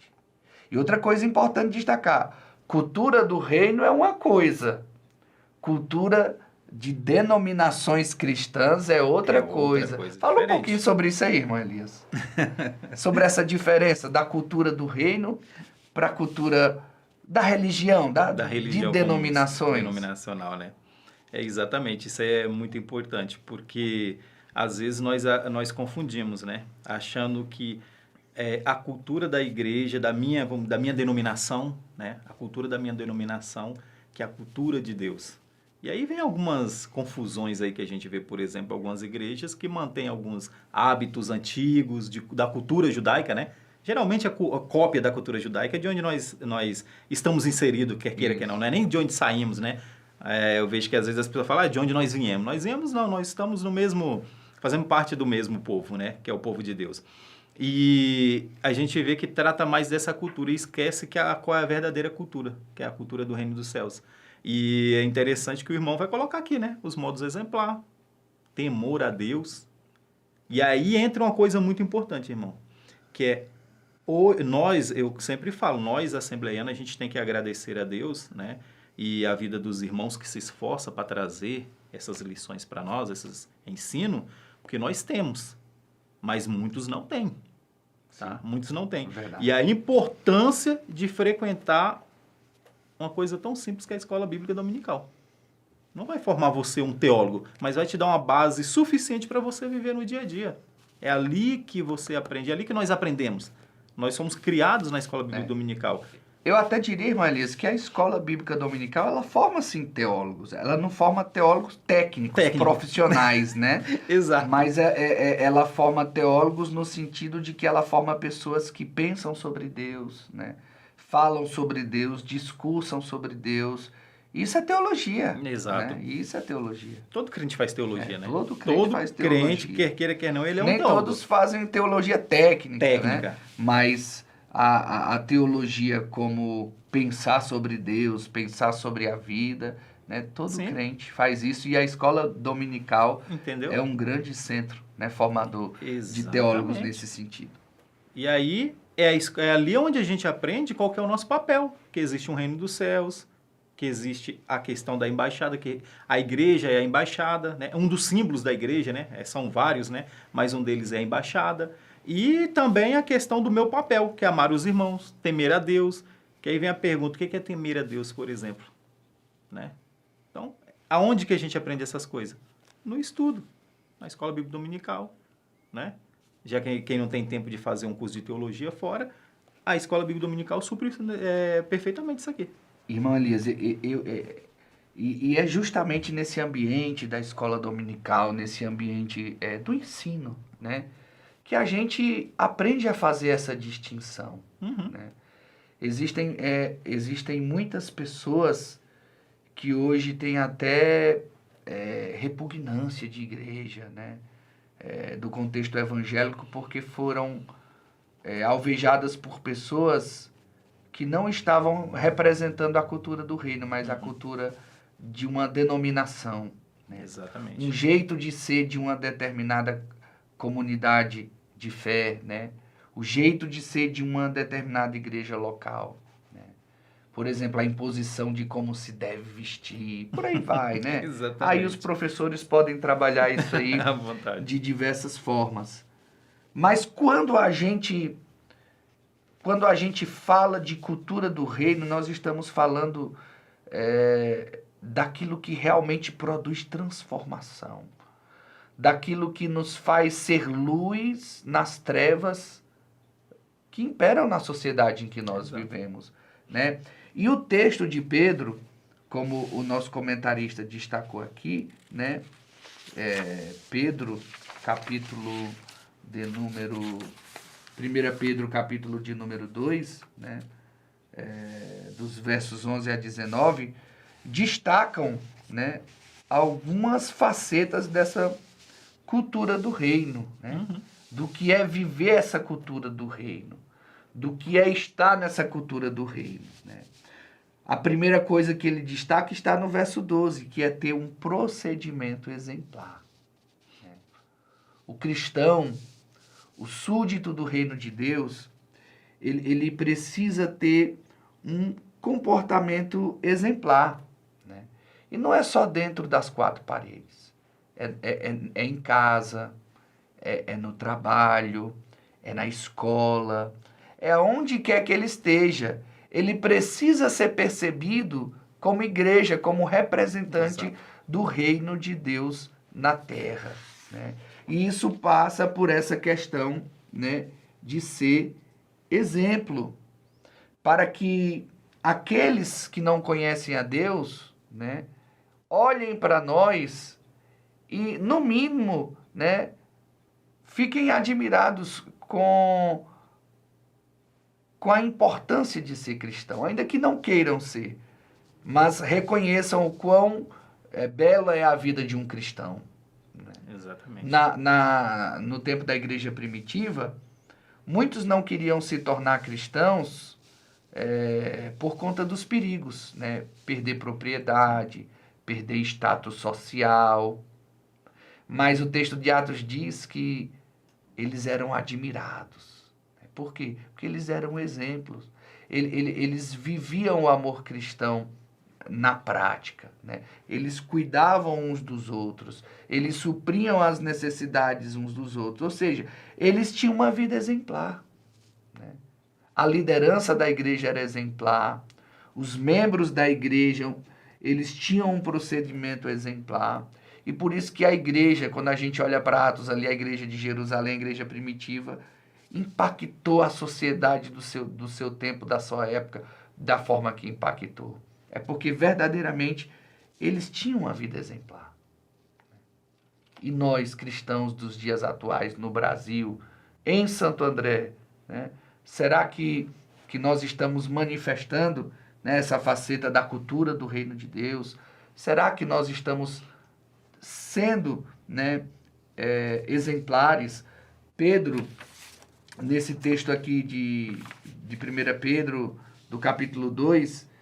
E outra coisa importante destacar, cultura do reino é uma coisa, cultura de denominações cristãs é outra coisa. Fala diferente. um pouquinho sobre isso aí, irmão Elias. Sobre essa diferença da cultura do reino para a cultura da religião, da religião de denominações. Denominacional, né? Exatamente, isso é muito importante, porque às vezes nós confundimos, né? Achando que a cultura da igreja, da minha denominação, né? A cultura da minha denominação, que é a cultura de Deus. E aí vem algumas confusões aí que a gente vê, por exemplo, algumas igrejas que mantêm alguns hábitos antigos da cultura judaica, né? Geralmente a cópia da cultura judaica é de onde nós estamos inseridos, quer queira, quer não é nem de onde saímos, né? Eu vejo que às vezes as pessoas falam, de onde nós viemos? Nós viemos, não, nós estamos no mesmo, fazemos parte do mesmo povo, né? Que é o povo de Deus. E a gente vê que trata mais dessa cultura e esquece qual é a verdadeira cultura, que é a cultura do reino dos céus. E é interessante que o irmão vai colocar aqui, né? Os modos exemplar, temor a Deus. E aí entra uma coisa muito importante, irmão, que é eu sempre falo, nós assembleianos, a gente tem que agradecer a Deus, né? E a vida dos irmãos que se esforçam para trazer essas lições para nós, esses ensinos, porque nós temos, mas muitos não têm. Tá? Muitos não têm. Verdade. E a importância de frequentar uma coisa tão simples que é a escola bíblica dominical. Não vai formar você um teólogo, mas vai te dar uma base suficiente para você viver no dia a dia. É ali que você aprende, é ali que nós aprendemos. Nós somos criados na escola bíblica dominical. Eu até diria, irmã Elias, que a escola bíblica dominical, ela forma, sim, teólogos. Ela não forma teólogos técnicos, profissionais, né? Exato. Mas ela forma teólogos no sentido de que ela forma pessoas que pensam sobre Deus, né? Falam sobre Deus, discursam sobre Deus. Isso é teologia. Exato. Né? Isso é teologia. Todo crente faz teologia, né? Todo crente faz teologia. Crente, quer queira, quer não, ele é um Nem teólogo. todos fazem teologia técnica. Né? Mas a teologia como pensar sobre Deus, pensar sobre a vida, né? Todo crente faz isso. E a escola dominical é um grande centro, né? Formador de teólogos nesse sentido. E aí, é ali onde a gente aprende qual que é o nosso papel. Que existe um reino dos céus, que existe a questão da embaixada, que a igreja é a embaixada, né? Um dos símbolos da igreja, né? São vários, né? Mas um deles é a embaixada. E também a questão do meu papel, que é amar os irmãos, temer a Deus. Que aí vem a pergunta, o que é temer a Deus, por exemplo? Né? Então, aonde que a gente aprende essas coisas? No estudo, na escola bíblica dominical, né? Já que quem não tem tempo de fazer um curso de teologia fora, a escola bíblica dominical supre perfeitamente isso aqui. Irmão Elias, e é justamente nesse ambiente da escola dominical, nesse ambiente do ensino, né, que a gente aprende a fazer essa distinção. Uhum. Né? Existem muitas pessoas que hoje têm até repugnância de igreja, né, do contexto evangélico, porque foram alvejadas por pessoas que não estavam representando a cultura do reino, mas a cultura de uma denominação. Né? Exatamente. Um jeito de ser de uma determinada comunidade de fé, né? O jeito de ser de uma determinada igreja local. Né? Por exemplo, a imposição de como se deve vestir, por aí vai, né? Exatamente. Aí os professores podem trabalhar isso aí à vontade, de diversas formas. Mas quando a gente fala de cultura do reino, nós estamos falando daquilo que realmente produz transformação. Daquilo que nos faz ser luz nas trevas que imperam na sociedade em que nós vivemos, né? E o texto de Pedro, como o nosso comentarista destacou aqui, né? Pedro, capítulo de número... 1 Pedro, capítulo de número 2, né? Dos versos 11 a 19, destacam, né, algumas facetas dessa cultura do reino, né? Do que é viver essa cultura do reino, do que é estar nessa cultura do reino, né? A primeira coisa que ele destaca está no verso 12, que é ter um procedimento exemplar, né? O cristão, o súdito do reino de Deus, ele precisa ter um comportamento exemplar, né? E não é só dentro das quatro paredes. É em casa, é no trabalho, é na escola, é onde quer que ele esteja. Ele precisa ser percebido como igreja, como representante do reino de Deus na terra, né? E isso passa por essa questão, né, de ser exemplo, para que aqueles que não conhecem a Deus, né, olhem para nós e, no mínimo, né, fiquem admirados com a importância de ser cristão, ainda que não queiram ser, mas reconheçam o quão bela é a vida de um cristão. Exatamente. No tempo da igreja primitiva, muitos não queriam se tornar cristãos por conta dos perigos, né? Perder propriedade, perder status social. Mas o texto de Atos diz que eles eram admirados. Por quê? Porque eles eram exemplos. Eles viviam o amor cristão na prática, né? Eles cuidavam uns dos outros, eles supriam as necessidades uns dos outros, ou seja, eles tinham uma vida exemplar, né? A liderança da igreja era exemplar, os membros da igreja, eles tinham um procedimento exemplar, e por isso que a igreja, quando a gente olha para Atos ali, a igreja de Jerusalém, a igreja primitiva, impactou a sociedade do seu tempo, da sua época, da forma que impactou. É porque verdadeiramente eles tinham uma vida exemplar. E nós, cristãos dos dias atuais, no Brasil, em Santo André, né, será que nós estamos manifestando, né, essa faceta da cultura do reino de Deus? Será que nós estamos sendo, né, exemplares? Pedro, nesse texto aqui de 1 Pedro, do capítulo 2,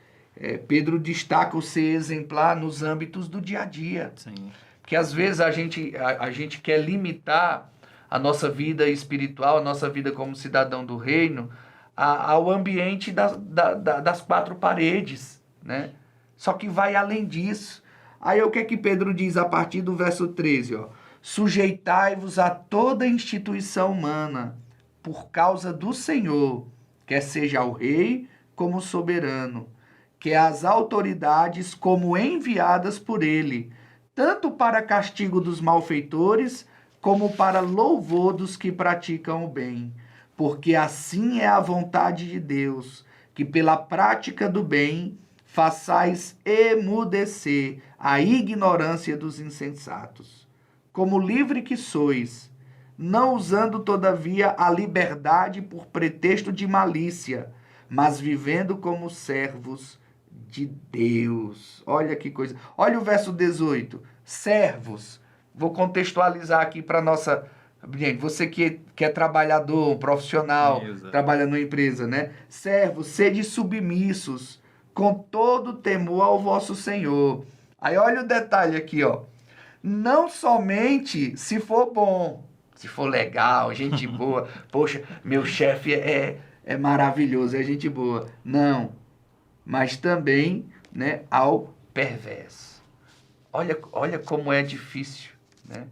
Pedro destaca o ser exemplar nos âmbitos do dia a dia. Sim. Porque às vezes a gente quer limitar a nossa vida espiritual, a nossa vida como cidadão do reino, ao ambiente das quatro paredes, né? Só que vai além disso. Aí o que é que Pedro diz a partir do verso 13? Ó? Sujeitai-vos a toda instituição humana, por causa do Senhor, quer seja o rei como soberano, que as autoridades como enviadas por ele, tanto para castigo dos malfeitores, como para louvor dos que praticam o bem. Porque assim é a vontade de Deus, que pela prática do bem façais emudecer a ignorância dos insensatos. Como livre que sois, não usando todavia a liberdade por pretexto de malícia, mas vivendo como servos de Deus. Olha que coisa. Olha o verso 18. Servos. Vou contextualizar aqui para nossa... Gente, você que é trabalhador, profissional, trabalha numa empresa, né? Servos, sede submissos, com todo temor ao vosso Senhor. Aí olha o detalhe aqui, ó. Não somente se for bom, se for legal, gente boa. Poxa, meu chefe é maravilhoso, é gente boa. Não. Mas também, né, ao perverso. Olha como é difícil, né?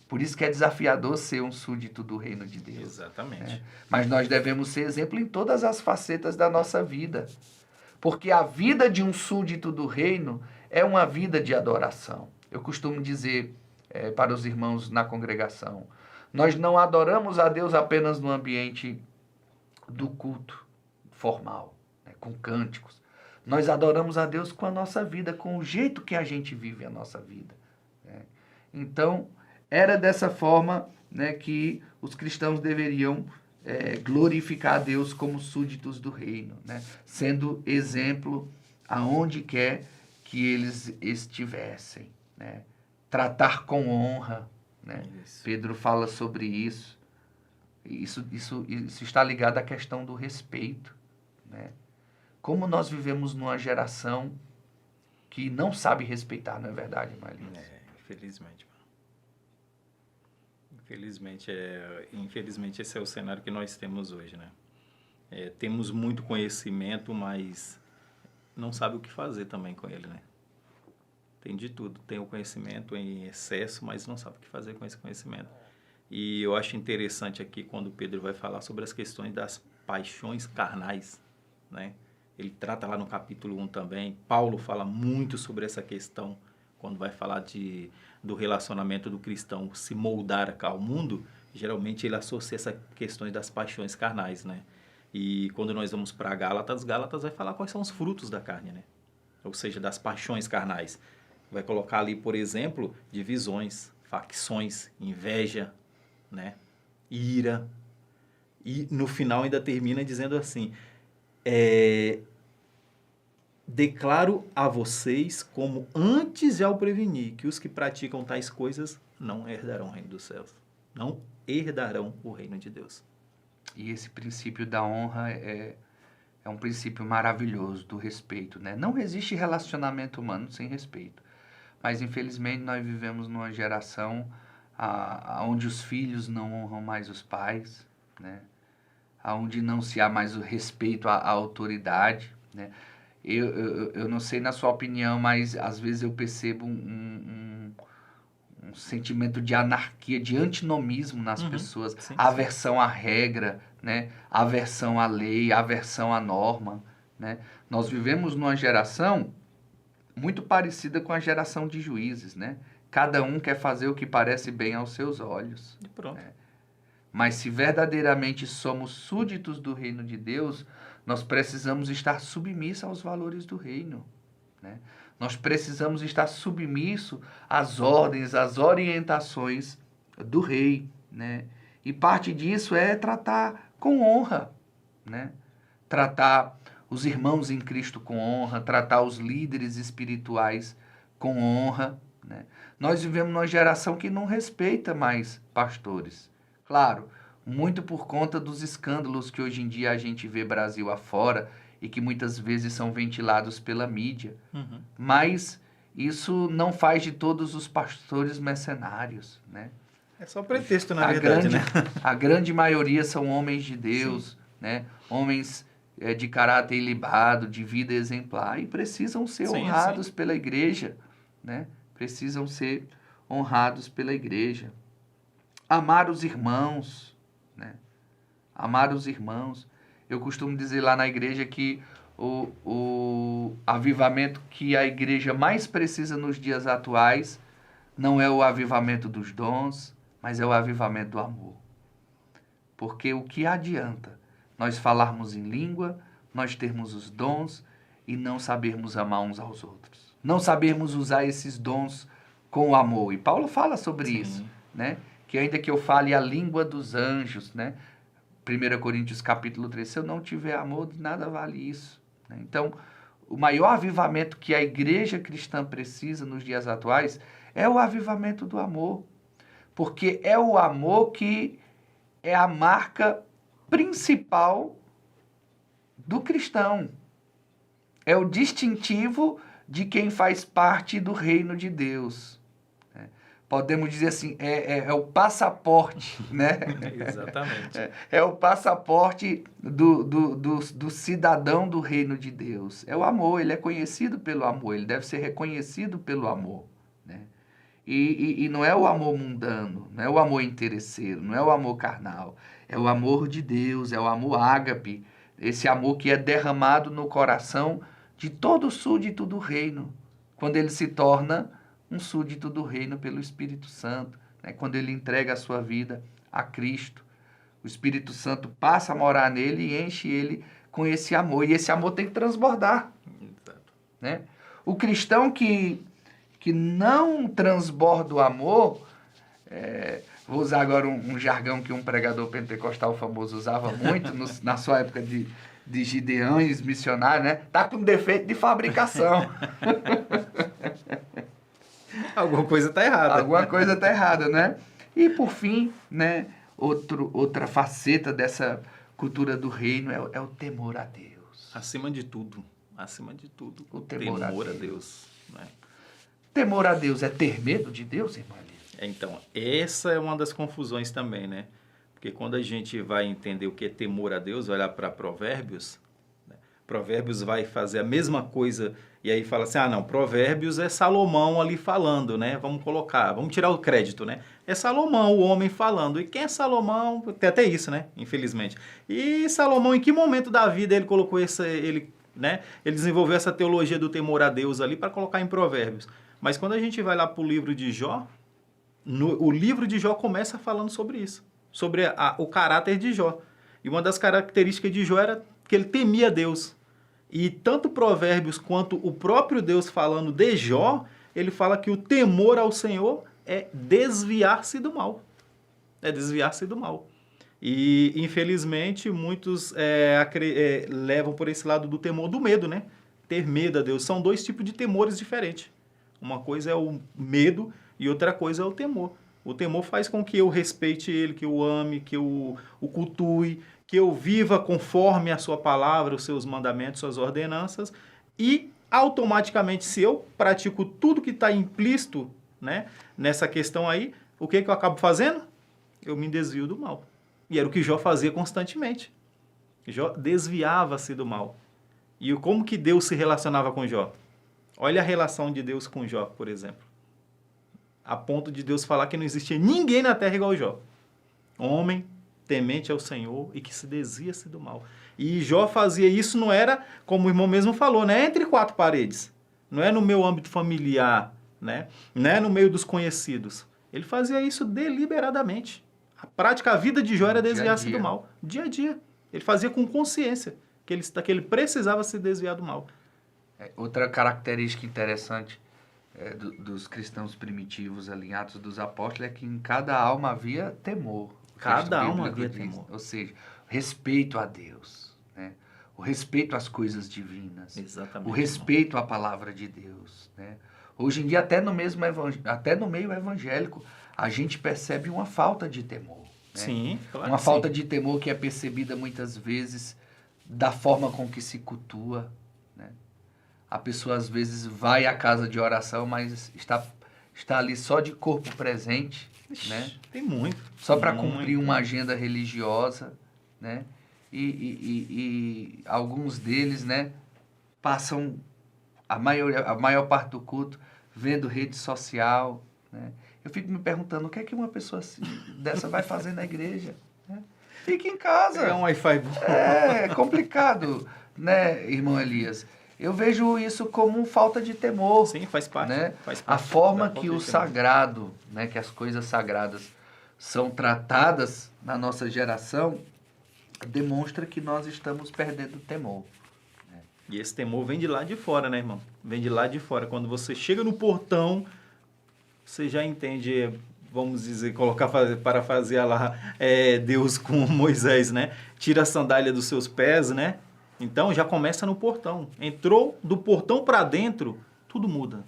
Por isso que é desafiador ser um súdito do reino de Deus. Exatamente. Né? Mas nós devemos ser exemplo em todas as facetas da nossa vida. Porque a vida de um súdito do reino é uma vida de adoração. Eu costumo dizer para os irmãos na congregação, nós não adoramos a Deus apenas no ambiente do culto formal, né, com cânticos. Nós adoramos a Deus com a nossa vida, com o jeito que a gente vive a nossa vida, né? Então, era dessa forma, né, que os cristãos deveriam glorificar a Deus como súditos do reino, né, sendo exemplo aonde quer que eles estivessem, né, tratar com honra, né? Pedro fala sobre isso. Isso está ligado à questão do respeito, né? Como nós vivemos numa geração que não sabe respeitar, não é verdade, Marlins? Infelizmente. Infelizmente esse é o cenário que nós temos hoje, né? Temos muito conhecimento, mas não sabe o que fazer também com ele, né? Tem de tudo. Tem o conhecimento em excesso, mas não sabe o que fazer com esse conhecimento. E eu acho interessante aqui quando Pedro vai falar sobre as questões das paixões carnais, né? Ele trata lá no capítulo 1 também. Paulo fala muito sobre essa questão quando vai falar do relacionamento do cristão se moldar ao mundo. Geralmente ele associa essas questões das paixões carnais, né? E quando nós vamos para Gálatas vai falar quais são os frutos da carne, né? Ou seja, das paixões carnais. Vai colocar ali, por exemplo, divisões, facções, inveja, né? Ira. E no final ainda termina dizendo assim: declaro a vocês, como antes já o preveni, que os que praticam tais coisas não herdarão o reino dos céus. Não herdarão o reino de Deus. E esse princípio da honra é um princípio maravilhoso, do respeito, né? Não existe relacionamento humano sem respeito. Mas, infelizmente, nós vivemos numa geração onde os filhos não honram mais os pais, né? Onde não se há mais o respeito à autoridade, né? Eu não sei na sua opinião, mas às vezes eu percebo um sentimento de anarquia, de antinomismo nas pessoas, sim, aversão à regra, né? Aversão à lei, aversão à norma, né? Nós vivemos numa geração muito parecida com a geração de juízes, né? Cada um quer fazer o que parece bem aos seus olhos. E pronto. Né? Mas se verdadeiramente somos súditos do reino de Deus, nós precisamos estar submissos aos valores do reino, né? Nós precisamos estar submissos às ordens, às orientações do rei, né? E parte disso é tratar com honra, né? Tratar os irmãos em Cristo com honra, tratar os líderes espirituais com honra, né? Nós vivemos numa geração que não respeita mais pastores. Claro, muito por conta dos escândalos que hoje em dia a gente vê Brasil afora e que muitas vezes são ventilados pela mídia. Mas isso não faz de todos os pastores mercenários, né? É só pretexto, na verdade, né? A grande maioria são homens de Deus, né? Homens de caráter ilibado, de vida exemplar, e precisam ser honrados pela igreja, né? Precisam ser honrados pela igreja. Amar os irmãos, né? Amar os irmãos. Eu costumo dizer lá na igreja que o avivamento que a igreja mais precisa nos dias atuais não é o avivamento dos dons, mas é o avivamento do amor. Porque o que adianta nós falarmos em língua, nós termos os dons e não sabermos amar uns aos outros? Não sabermos usar esses dons com o amor. E Paulo fala sobre isso, né? Que ainda que eu fale a língua dos anjos, né? 1 Coríntios capítulo 3, se eu não tiver amor, de nada vale isso, né? Então, o maior avivamento que a igreja cristã precisa nos dias atuais é o avivamento do amor. Porque é o amor que é a marca principal do cristão. É o distintivo de quem faz parte do reino de Deus. Podemos dizer assim, é o passaporte, né? Exatamente. É o passaporte do cidadão do reino de Deus. É o amor, ele é conhecido pelo amor, ele deve ser reconhecido pelo amor, né? E não é o amor mundano, não é o amor interesseiro, não é o amor carnal. É o amor de Deus, é o amor ágape, esse amor que é derramado no coração de todo súdito do reino, quando ele se torna um súdito do reino pelo Espírito Santo, né? Quando ele entrega a sua vida a Cristo, O Espírito Santo passa a morar nele e enche ele com esse amor. E esse amor tem que transbordar. Exato. Né? O cristão que não transborda o amor, vou usar agora um jargão que um pregador pentecostal famoso usava muito na sua época de Gideões missionários, né? Tá com defeito de fabricação. Alguma coisa tá errada. Alguma coisa tá errada, né? E por fim, né? Outra faceta dessa cultura do reino é o temor a Deus. Acima de tudo, o temor a Deus. Né? Temor a Deus é ter medo de Deus, irmã Elisa? Então, essa é uma das confusões também, né? Porque quando a gente vai entender o que é temor a Deus, olhar para Provérbios, né? Provérbios vai fazer a mesma coisa e aí fala assim, não, Provérbios é Salomão ali falando, né? Vamos tirar o crédito, né? É Salomão, o homem falando. E quem é Salomão? Tem até isso, né? Infelizmente. E Salomão, em que momento da vida ele colocou ele desenvolveu essa teologia do temor a Deus ali para colocar em Provérbios? Mas quando a gente vai lá para o livro de Jó, o livro de Jó começa falando sobre isso, sobre o caráter de Jó. E uma das características de Jó era que ele temia Deus. E tanto Provérbios quanto o próprio Deus falando de Jó, ele fala que o temor ao Senhor é desviar-se do mal. É desviar-se do mal. E, infelizmente, muitos levam por esse lado do temor, do medo, né? Ter medo a Deus. São dois tipos de temores diferentes. Uma coisa é o medo e outra coisa é o temor. O temor faz com que eu respeite ele, que eu ame, que eu o cultue, que eu viva conforme a sua palavra, os seus mandamentos, suas ordenanças. E, automaticamente, se eu pratico tudo que está implícito, né, nessa questão aí, o que eu acabo fazendo? Eu me desvio do mal. E era o que Jó fazia constantemente. Jó desviava-se do mal. E como que Deus se relacionava com Jó? Olha a relação de Deus com Jó, por exemplo. A ponto de Deus falar que não existia ninguém na terra igual Jó. Homem temente ao Senhor e que se desvia-se do mal. E Jó fazia isso, não era, como o irmão mesmo falou, né, entre quatro paredes. Não é no meu âmbito familiar, né? Não é no meio dos conhecidos. Ele fazia isso deliberadamente. A vida de Jó era desviar-se do mal. Dia a dia. Ele fazia com consciência que ele precisava se desviar do mal. Outra característica interessante dos cristãos primitivos ali em Atos dos Apóstolos é que em cada alma havia temor. Cada alma havia temor. Ou seja, respeito a Deus, né? O respeito às coisas divinas. Exatamente, o respeito à palavra de Deus, né? Hoje em dia, até no meio evangélico, a gente percebe uma falta de temor. Né? Sim, claro. Uma falta de temor que é percebida muitas vezes da forma com que se cultua. Né? A pessoa às vezes vai à casa de oração, mas está ali só de corpo presente. Né? Tem muito. Só para cumprir uma agenda religiosa. Né? E alguns deles, né, passam a maior parte do culto vendo rede social. Né? Eu fico me perguntando o que é que uma pessoa dessa vai fazer na igreja. Né? Fica em casa. É um Wi-Fi bom. É complicado, né, irmão Elias? Eu vejo isso como falta de temor. Sim, faz parte. Né? Faz parte a forma que o sagrado, né, que as coisas sagradas são tratadas na nossa geração, demonstra que nós estamos perdendo o temor. Né? E esse temor vem de lá de fora, né, irmão? Vem de lá de fora. Quando você chega no portão, você já entende, vamos dizer, parafasear lá, Deus com Moisés, né? Tira a sandália dos seus pés, né? Então, já começa no portão. Entrou do portão para dentro, tudo muda.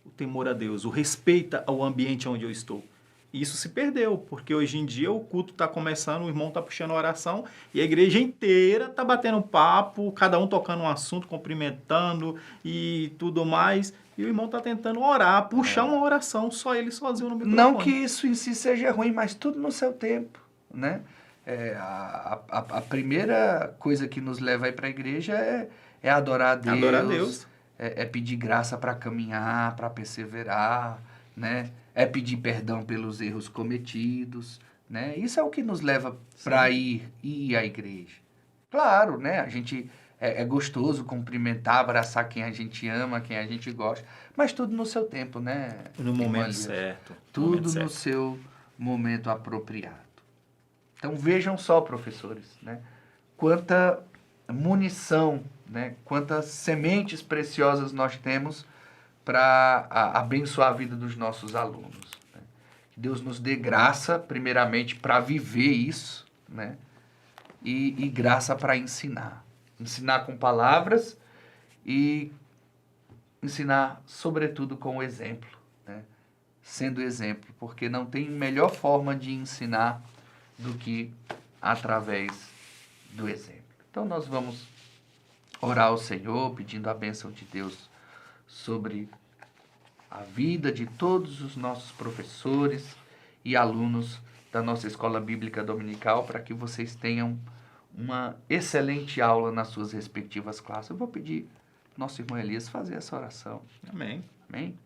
O temor a Deus, o respeito ao ambiente onde eu estou. E isso se perdeu, porque hoje em dia o culto está começando, o irmão está puxando a oração e a igreja inteira está batendo papo, cada um tocando um assunto, cumprimentando e tudo mais. E o irmão está tentando orar, puxar uma oração, só ele sozinho no microfone. Não que isso em si seja ruim, mas tudo no seu tempo, né? A primeira coisa que nos leva aí para a igreja é adorar a Deus. Adorar a Deus. É pedir graça para caminhar, para perseverar, né? É pedir perdão pelos erros cometidos, né? Isso é o que nos leva para ir à igreja. Claro, né? A gente é gostoso cumprimentar, abraçar quem a gente ama, quem a gente gosta, mas tudo no seu tempo, né? No momento certo. Tudo no seu momento apropriado. Então vejam só, professores, né? Quanta munição, né? Quantas sementes preciosas nós temos para abençoar a vida dos nossos alunos. Né? Que Deus nos dê graça, primeiramente, para viver isso, né? E graça para ensinar. Ensinar com palavras e ensinar, sobretudo, com o exemplo. Né? Sendo exemplo, porque não tem melhor forma de ensinar do que através do exemplo. Então nós vamos orar ao Senhor, pedindo a bênção de Deus sobre a vida de todos os nossos professores e alunos da nossa Escola Bíblica Dominical, para que vocês tenham uma excelente aula nas suas respectivas classes. Eu vou pedir nosso irmão Elias fazer essa oração. Amém. Amém?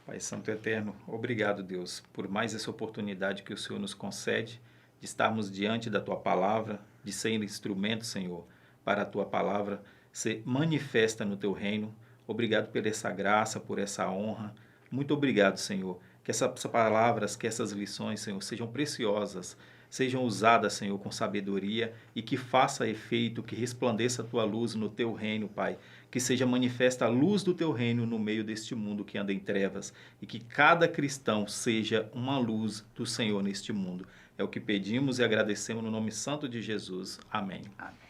Pai Santo e Eterno, obrigado, Deus, por mais essa oportunidade que o Senhor nos concede de estarmos diante da Tua Palavra, de ser instrumento, Senhor, para a Tua Palavra ser manifesta no Teu reino. Obrigado por essa graça, por essa honra. Muito obrigado, Senhor. Que essas palavras, que essas lições, Senhor, sejam preciosas, sejam usadas, Senhor, com sabedoria e que faça efeito, que resplandeça a Tua luz no Teu reino, Pai. Que seja manifesta a luz do Teu reino no meio deste mundo que anda em trevas e que cada cristão seja uma luz do Senhor neste mundo. É o que pedimos e agradecemos no nome santo de Jesus. Amém. Amém.